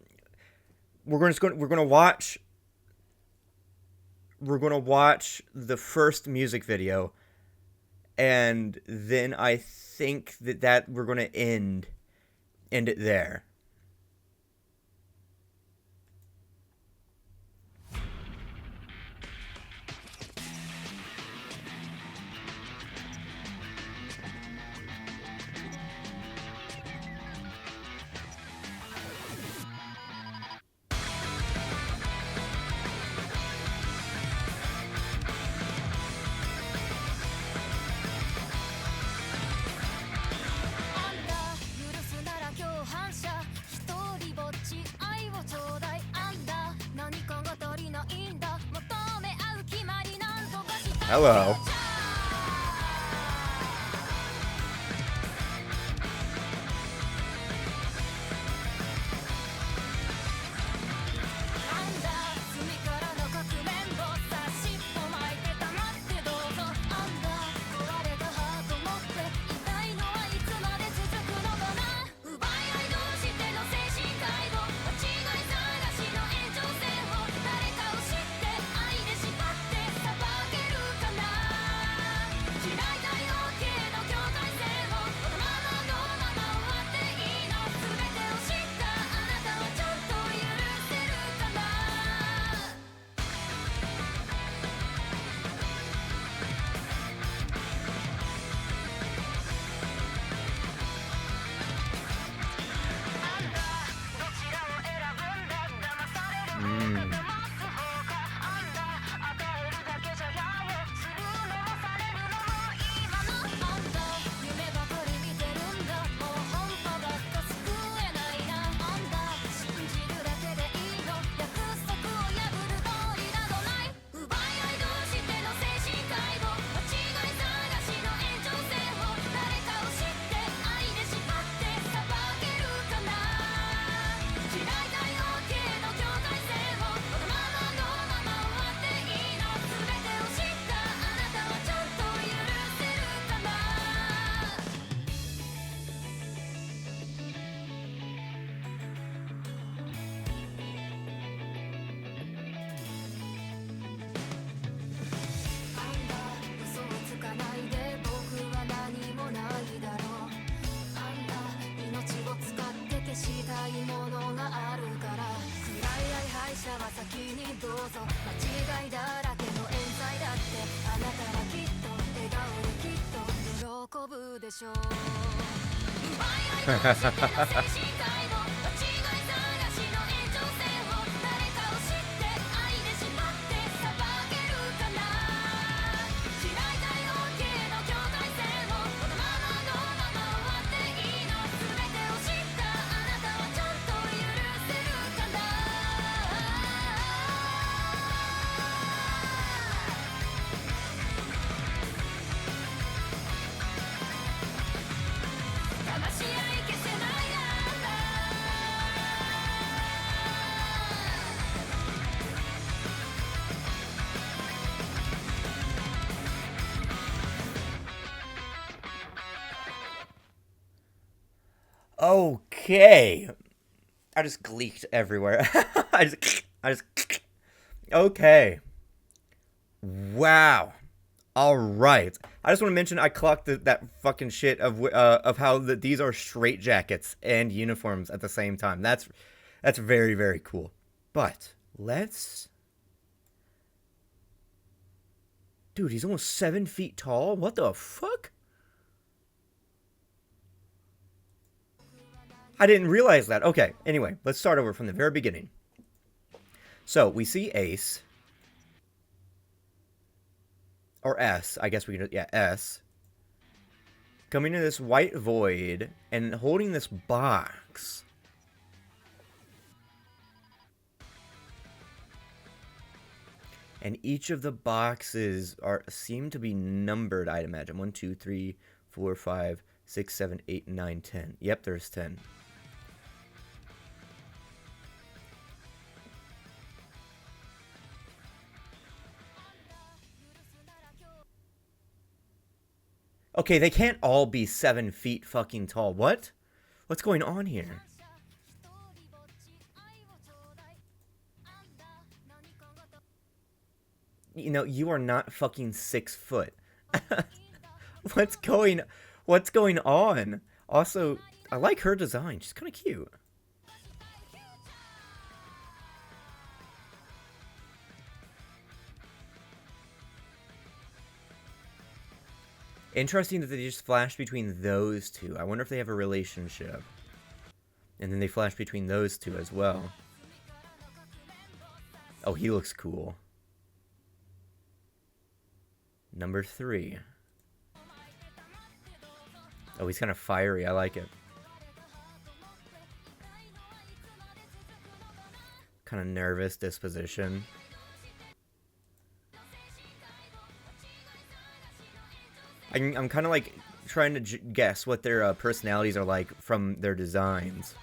watch the first music video, and then I think that we're going to end it there. Hello. Okay. I just gleeked everywhere. I just. Okay. Wow. All right. I just want to mention I clocked that fucking shit of how these are straitjackets and uniforms at the same time. That's very, very cool. But let's. Dude, he's almost 7 feet tall. What the fuck? I didn't realize that. Okay, anyway, let's start over from the very beginning. So, we see Ace. Or S, I guess we could, yeah, S. Coming to this white void and holding this box. And each of the boxes seem to be numbered, I'd imagine. 1, 2, 3, 4, 5, 6, 7, 8, 9, 10. Yep, there's 10. Okay, they can't all be 7 feet fucking tall. What? What's going on here? You know, you are not fucking 6 foot. What's going on? Also, I like her design. She's kind of cute. Interesting that they just flash between those two. I wonder if they have a relationship. And then they flash between those two as well. Oh, he looks cool. Number 3. Oh, he's kind of fiery. I like it. Kind of nervous disposition. I'm kind of like trying to guess what their personalities are like from their designs.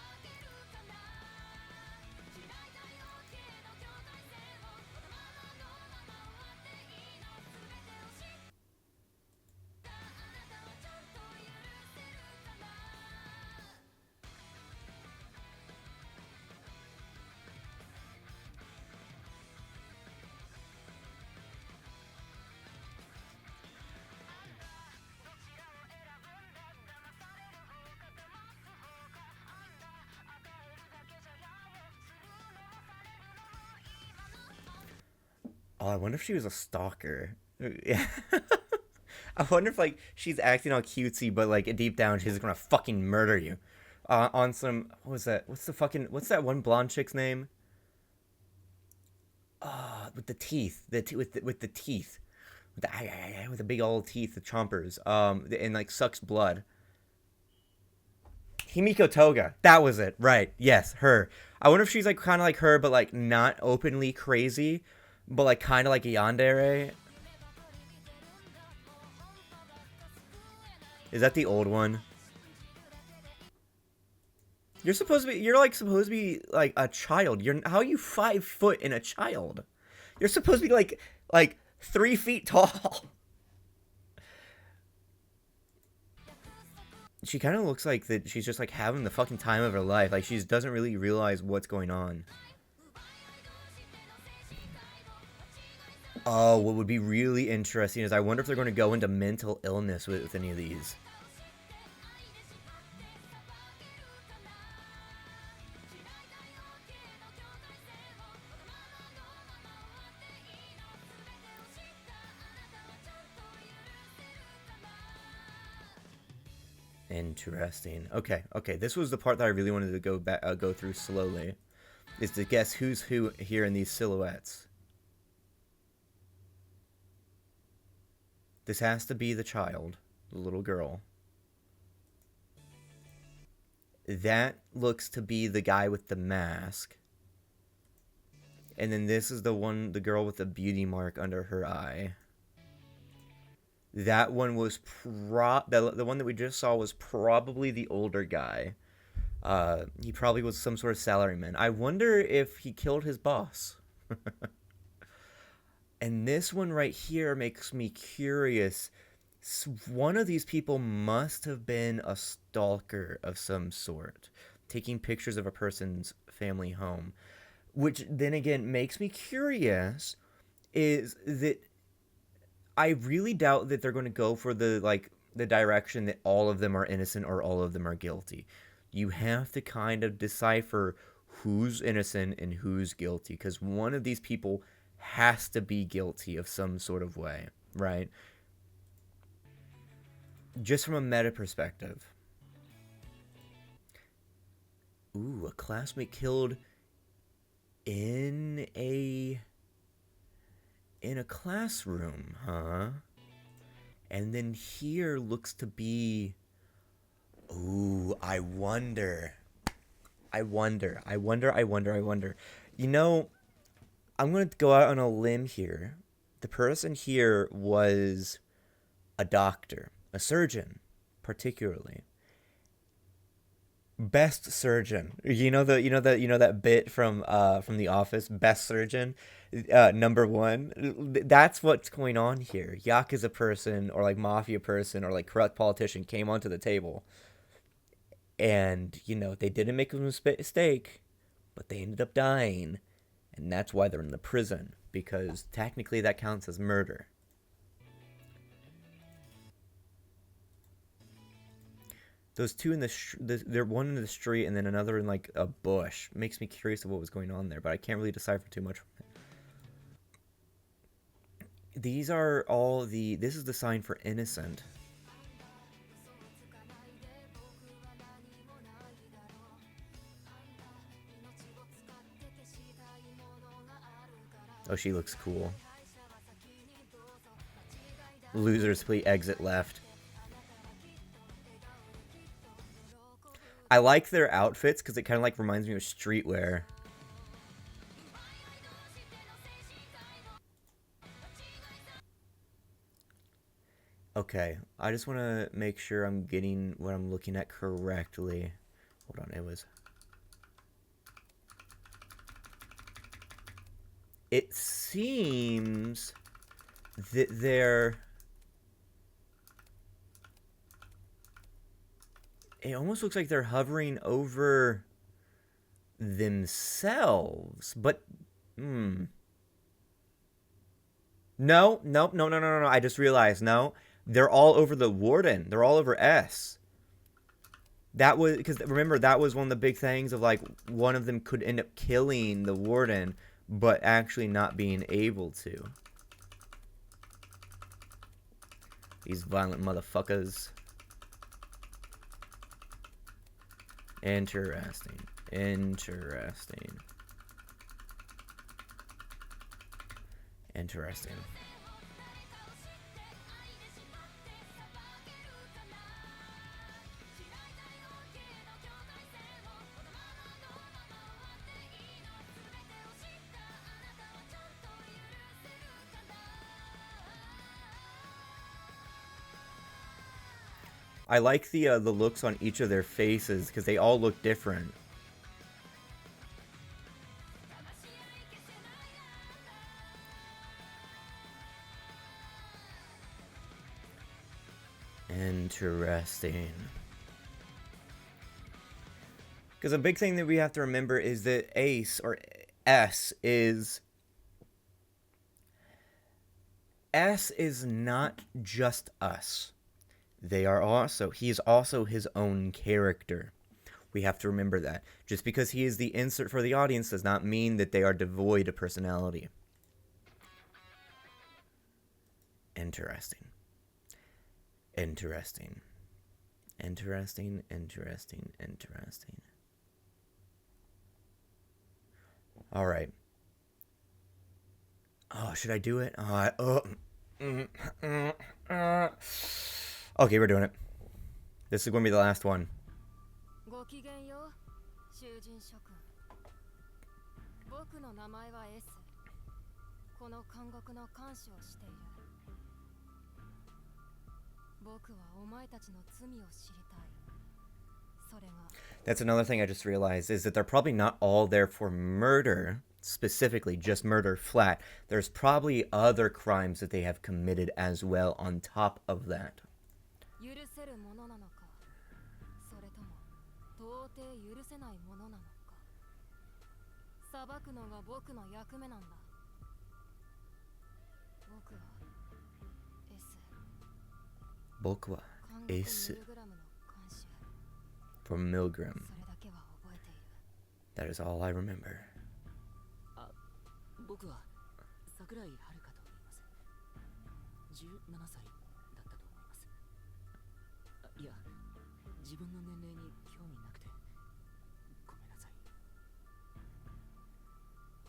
Oh, I wonder if she was a stalker. Yeah. I wonder if, like, she's acting all cutesy, but, like, deep down, she's gonna fucking murder you. On some... What was that? What's that one blonde chick's name? With the teeth. With the teeth. With the big old teeth, the chompers. And, like, sucks blood. Himiko Toga. That was it. Right. Yes, her. I wonder if she's, like, kind of like her, but, like, not openly crazy. But, like, kind of like a yandere. Is that the old one? You're supposed to be like a child. How are you 5 foot in a child? You're supposed to be like 3 feet tall. She kind of looks like that she's just like having the fucking time of her life. Like she doesn't really realize what's going on. Oh, what would be really interesting is I wonder if they're going to go into mental illness with any of these. Interesting. Okay, this was the part that I really wanted to go through slowly, is to guess who's who here in these silhouettes. This has to be the child, the little girl. That looks to be the guy with the mask. And then this is the girl with the beauty mark under her eye. That one was the one that we just saw was probably the older guy. He probably was some sort of salaryman. I wonder if he killed his boss. And this one right here makes me curious. One of these people must have been a stalker of some sort, taking pictures of a person's family home. Which then again makes me curious, is that I really doubt that they're going to go for the direction that all of them are innocent or all of them are guilty. You have to kind of decipher who's innocent and who's guilty, because one of these people has to be guilty of some sort of way, right? Just from a meta perspective. Ooh, a classmate killed in a classroom, huh? And then here looks to be... Ooh, I wonder. You know, I'm going to go out on a limb here. The person here was a doctor, a surgeon, particularly. Best surgeon. You know that bit from The Office, best surgeon, number one. That's what's going on here. Yakuza person or like mafia person or like corrupt politician came onto the table. And, they didn't make a mistake, but they ended up dying. And that's why they're in the prison, because technically that counts as murder. Those two in they're one in the street and then another in like a bush. Makes me curious of what was going on there, but I can't really decipher too much from it. These are all this is the sign for innocent. Oh, she looks cool. Losers, please exit left. I like their outfits because it kind of like reminds me of streetwear. Okay, I just want to make sure I'm getting what I'm looking at correctly. Hold on, it seems that it almost looks like they're hovering over themselves, but no. I just realized, no, they're all over the warden. They're all over S. That was because remember that was one of the big things of like one of them could end up killing the warden, but actually not being able to. These violent motherfuckers. Interesting. I like the looks on each of their faces because they all look different. Interesting. Because a big thing that we have to remember is that Ace, or S, is not just us. He is also his own character. We have to remember that. Just because he is the insert for the audience does not mean that they are devoid of personality. Interesting. Interesting, interesting, interesting. All right. Oh, should I do it? Okay, we're doing it. This is going to be the last one. That's another thing I just realized, is that they're probably not all there for murder, specifically just murder flat. There's probably other crimes that they have committed as well on top of that. Boku wa S from MILGRAM. That is all I remember.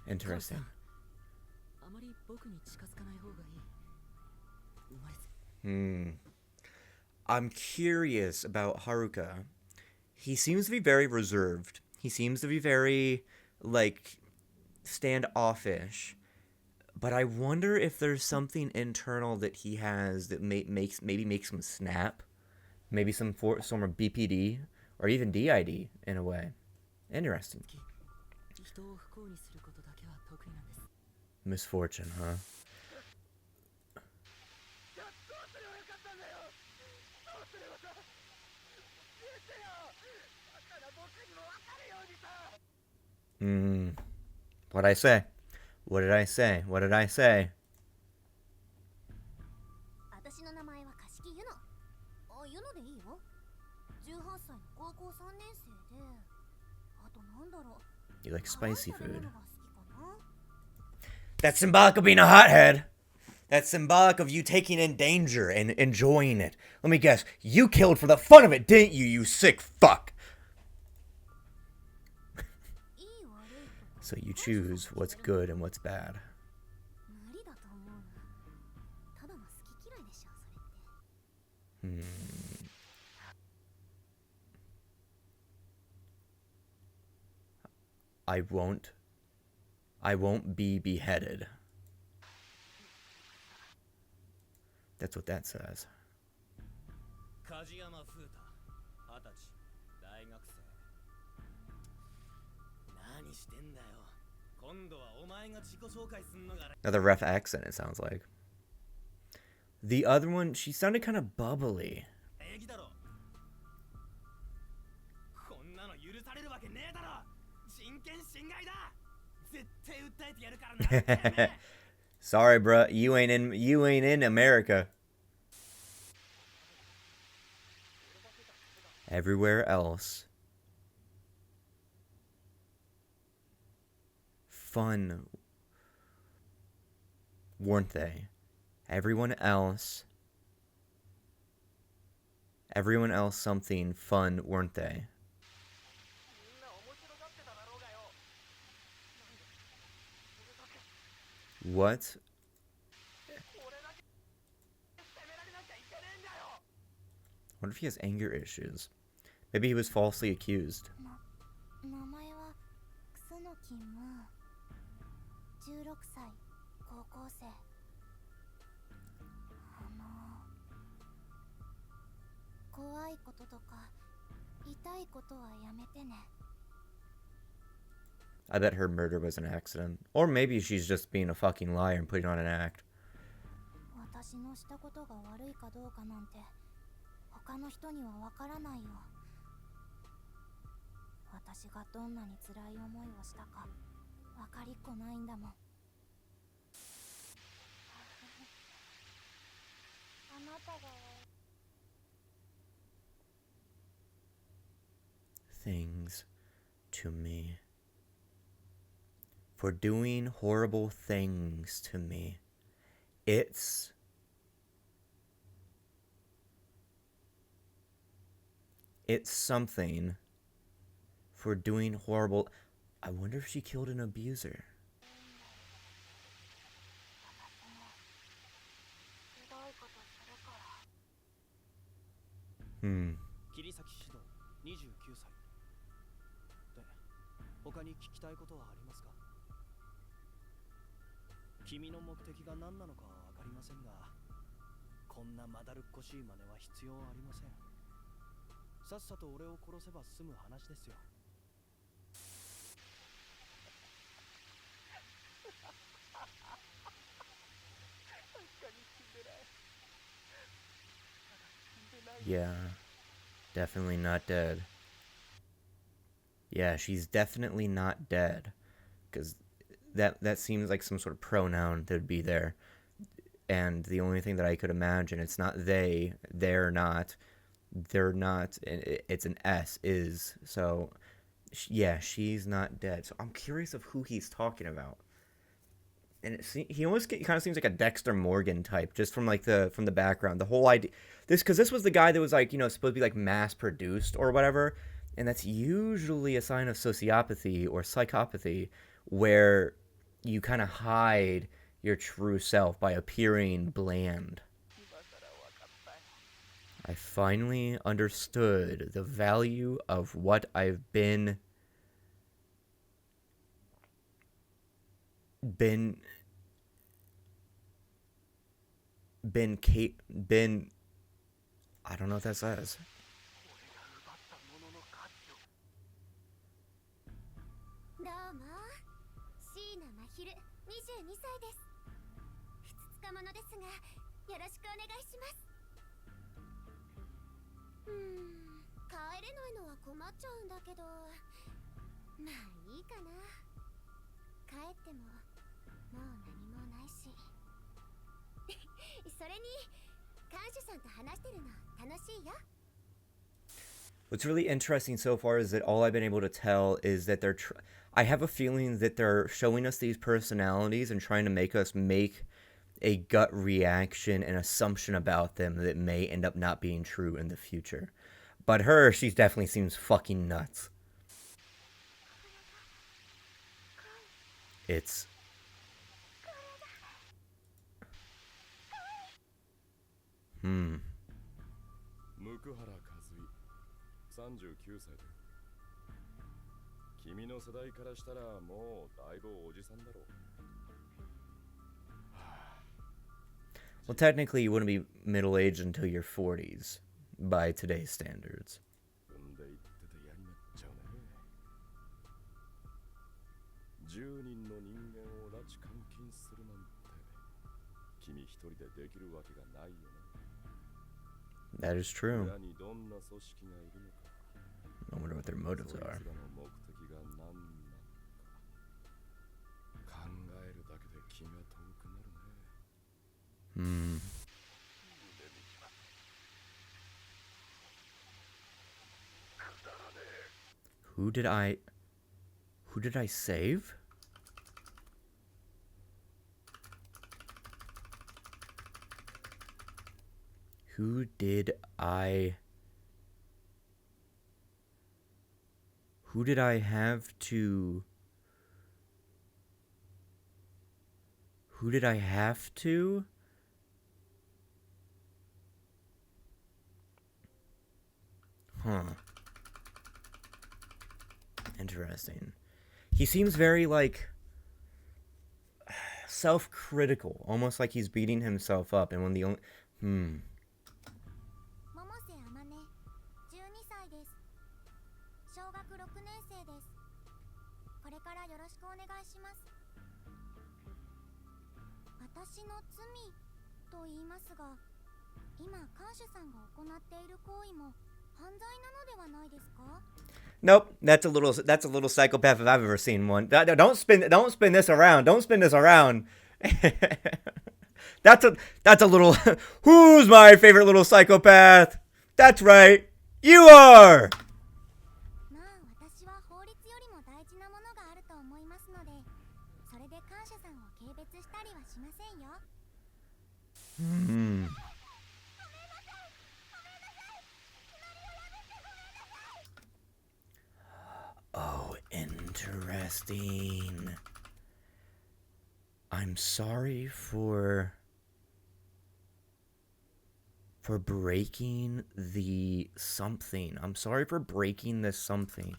Interesting. I'm curious about Haruka. He seems to be very reserved. He seems to be very, like, standoffish. But I wonder if there's something internal that he has that maybe makes him snap. Maybe some form of BPD or even DID in a way. Interesting. Misfortune, huh? What'd I say? What did I say? What did I say? You like spicy food. That's symbolic of being a hothead. That's symbolic of you taking in danger and enjoying it. Let me guess. You killed for the fun of it, didn't you, you sick fuck? So you choose what's good and what's bad. I won't be beheaded. That's what that says. Another rough accent, it sounds like. The other one, she sounded kind of bubbly. Sorry, bruh, you ain't in America. Everywhere else, fun, weren't they? Everyone else something fun, weren't they? What? What if he has anger issues? Maybe he was falsely accused. I bet her murder was an accident. Or maybe she's just being a fucking liar and putting on an act. Things to me. For doing horrible things to me. It's it's something for doing horrible. I wonder if she killed an abuser. Hmm.
他に聞きたいことはありますか？君の目的が何なのかはわかりませんが、こんなまだるっこしい真似は必要ありません。さっさと俺を殺せば済む話ですよ。
Yeah, definitely not dead. Yeah, she's definitely not dead, because that seems like some sort of pronoun that would be there, and the only thing that I could imagine, it's not they're not, it's an S, is, so, yeah, she's not dead. So I'm curious of who he's talking about. And he almost kind of seems like a Dexter Morgan type, just from like from the background. The whole idea, because this was the guy that was like, supposed to be like mass produced or whatever, and that's usually a sign of sociopathy or psychopathy, where you kind of hide your true self by appearing bland. I finally understood the value of what I've been I don't know what that says.
帰れないのは困っちゃうんだけど、まあいいかな。帰ってももう何もないし。それに看守さんと話してるの楽しいよ。
What's really interesting so far is that all I've been able to tell is that I have a feeling that they're showing us these personalities and trying to make us make a gut reaction and assumption about them that may end up not being true in the future. But her, she definitely seems fucking nuts. It's... Hmm.
39歳で君の世代からしたらもうだいぶおじさんだろう。
Well, technically, you wouldn't be middle-aged until your 40s, by today's standards.
踏んでいってて嫌になっちゃうね。10人の人間を拉致監禁するなんて君一人でできるわけがないよね。
That is true.
裏にどんな組織がいるのか。
I wonder what their motives are.
そいつらの目的が何なのか。考えるだけで気が遠くなるね。
Hmm. Who did I save? Who did I have to? Who did I have to? Huh. Interesting. He seems very, like, self-critical, almost like he's beating himself up, and when the only...
12歳です。小学6年生です。これからよろしくお願いします。私の罪と言いますが、今看守さんが行っている行為も犯罪なのではないですか?
Nope, that's a little psychopath if I've ever seen one. Don't spin this around. Don't spin this around. That's a little. Who's my favorite little psychopath? That's right, you are.
まあ私は法律よりも大事なものがあると思いますので、それで看守さんを軽蔑したりはしませんよ。
Interesting. I'm sorry for breaking the something. I'm sorry for breaking this something.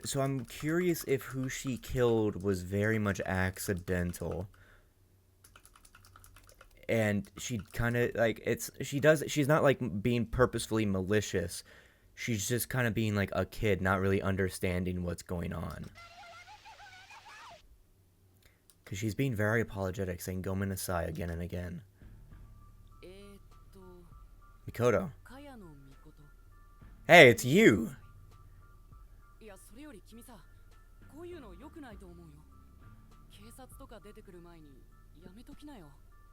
So I'm curious if who she killed was very much accidental. And she kind of, like, she's not, like, being purposefully malicious. She's just kind of being, like, a kid, not really understanding what's going on. Because she's being very apologetic, saying Gomen Asai again and again. Mikoto. Hey, it's you!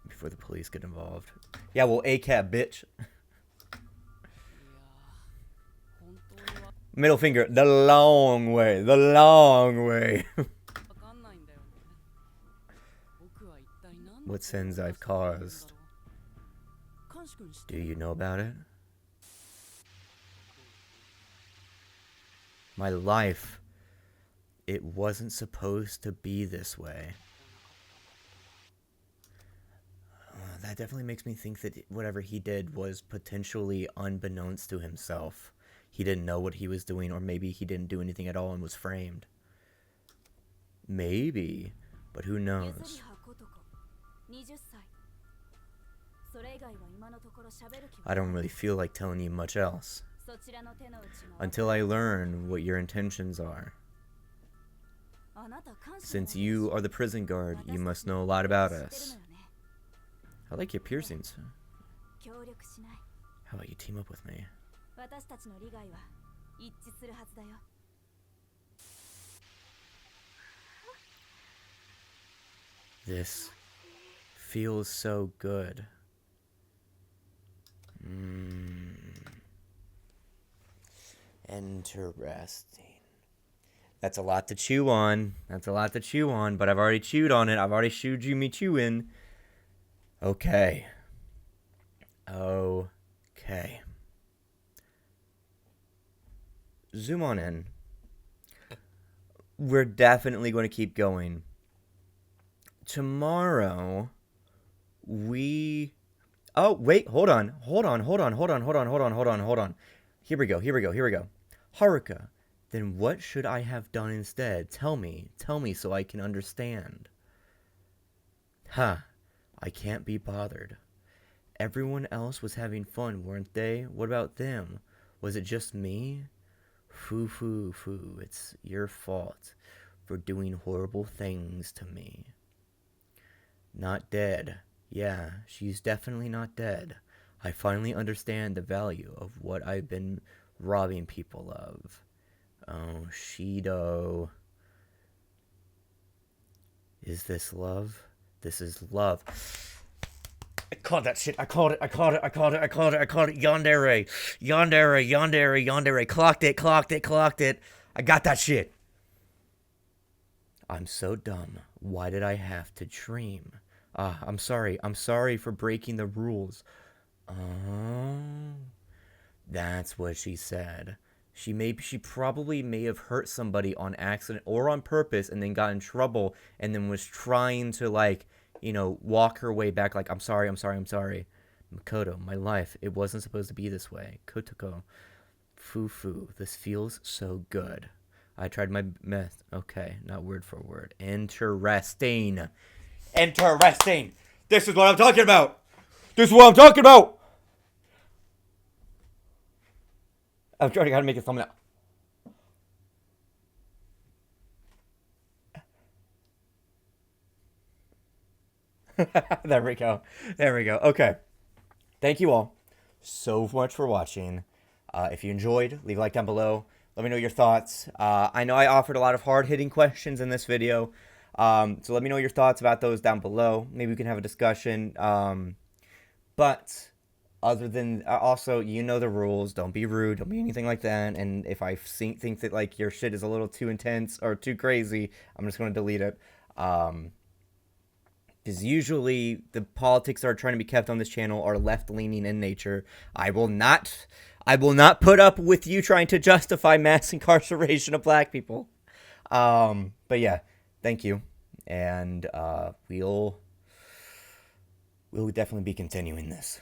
Before the police get involved. Yeah, well, ACAB, bitch. Middle finger, the long way, the long way. What sins I've caused. Do you know about it? My life, it wasn't supposed to be this way. That definitely makes me think that whatever he did was potentially unbeknownst to himself. He didn't know what he was doing, or maybe he didn't do anything at all and was framed. Maybe, but who knows? I don't really feel like telling you much else. Until I learn what your intentions are. Since you are the prison guard, you must know a lot about us. I like your piercings. How about you team up with me? This feels so good. Interesting. That's a lot to chew on. That's a lot to chew on, but I've already chewed on it. I've already showed you me chewing. Okay. Okay. Zoom on in. We're definitely going to keep going. Tomorrow, oh, wait, hold on. Here we go. Haruka, then what should I have done instead? Tell me so I can understand. I can't be bothered. Everyone else was having fun, weren't they? What about them? Was it just me? Foo. It's your fault for doing horrible things to me. Not dead. Yeah, she's definitely not dead. I finally understand the value of what I've been robbing people of. Oh, Shido. Is this love? This is love. I called that shit. I called it. Yandere. Clocked it. I got that shit. I'm so dumb. Why did I have to dream? I'm sorry. I'm sorry for breaking the rules. Oh, that's what she said. She probably may have hurt somebody on accident or on purpose and then got in trouble and then was trying to, like, you know, walk her way back like, I'm sorry. Makoto, my life, it wasn't supposed to be this way. Kotoko, foo, this feels so good. I tried my best. Okay, not word for word. Interesting. This is what I'm talking about. I'm trying to make a thumbnail. There we go. Okay. Thank you all so much for watching. If you enjoyed, leave a like down below. Let me know your thoughts. I know I offered a lot of hard-hitting questions in this video. So let me know your thoughts about those down below. Maybe we can have a discussion. But other than, also, you know the rules. Don't be rude. Don't be anything like that. And if I think that, like, your shit is a little too intense or too crazy, I'm just going to delete it. because usually the politics that are trying to be kept on this channel are left-leaning in nature. I will not put up with you trying to justify mass incarceration of black people. But yeah, thank you. And we'll definitely be continuing this.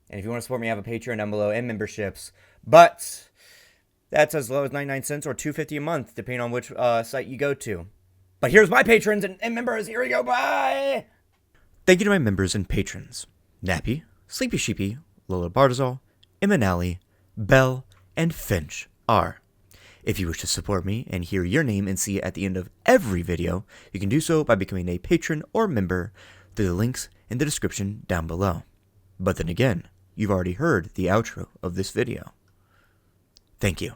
And if you want to support me, I have a Patreon down below and memberships. But that's as low as 99 cents or $2.50 a month, depending on which site you go to. But here's my patrons and members. Here we go. Bye. Thank you to my members and patrons: Nappy, Sleepy Sheepy, Lola Bartazal, Emanali, Bell, and Finch R. If you wish to support me and hear your name and see it at the end of every video, you can do so by becoming a patron or member through the links in the description down below. But then again, you've already heard the outro of this video. Thank you.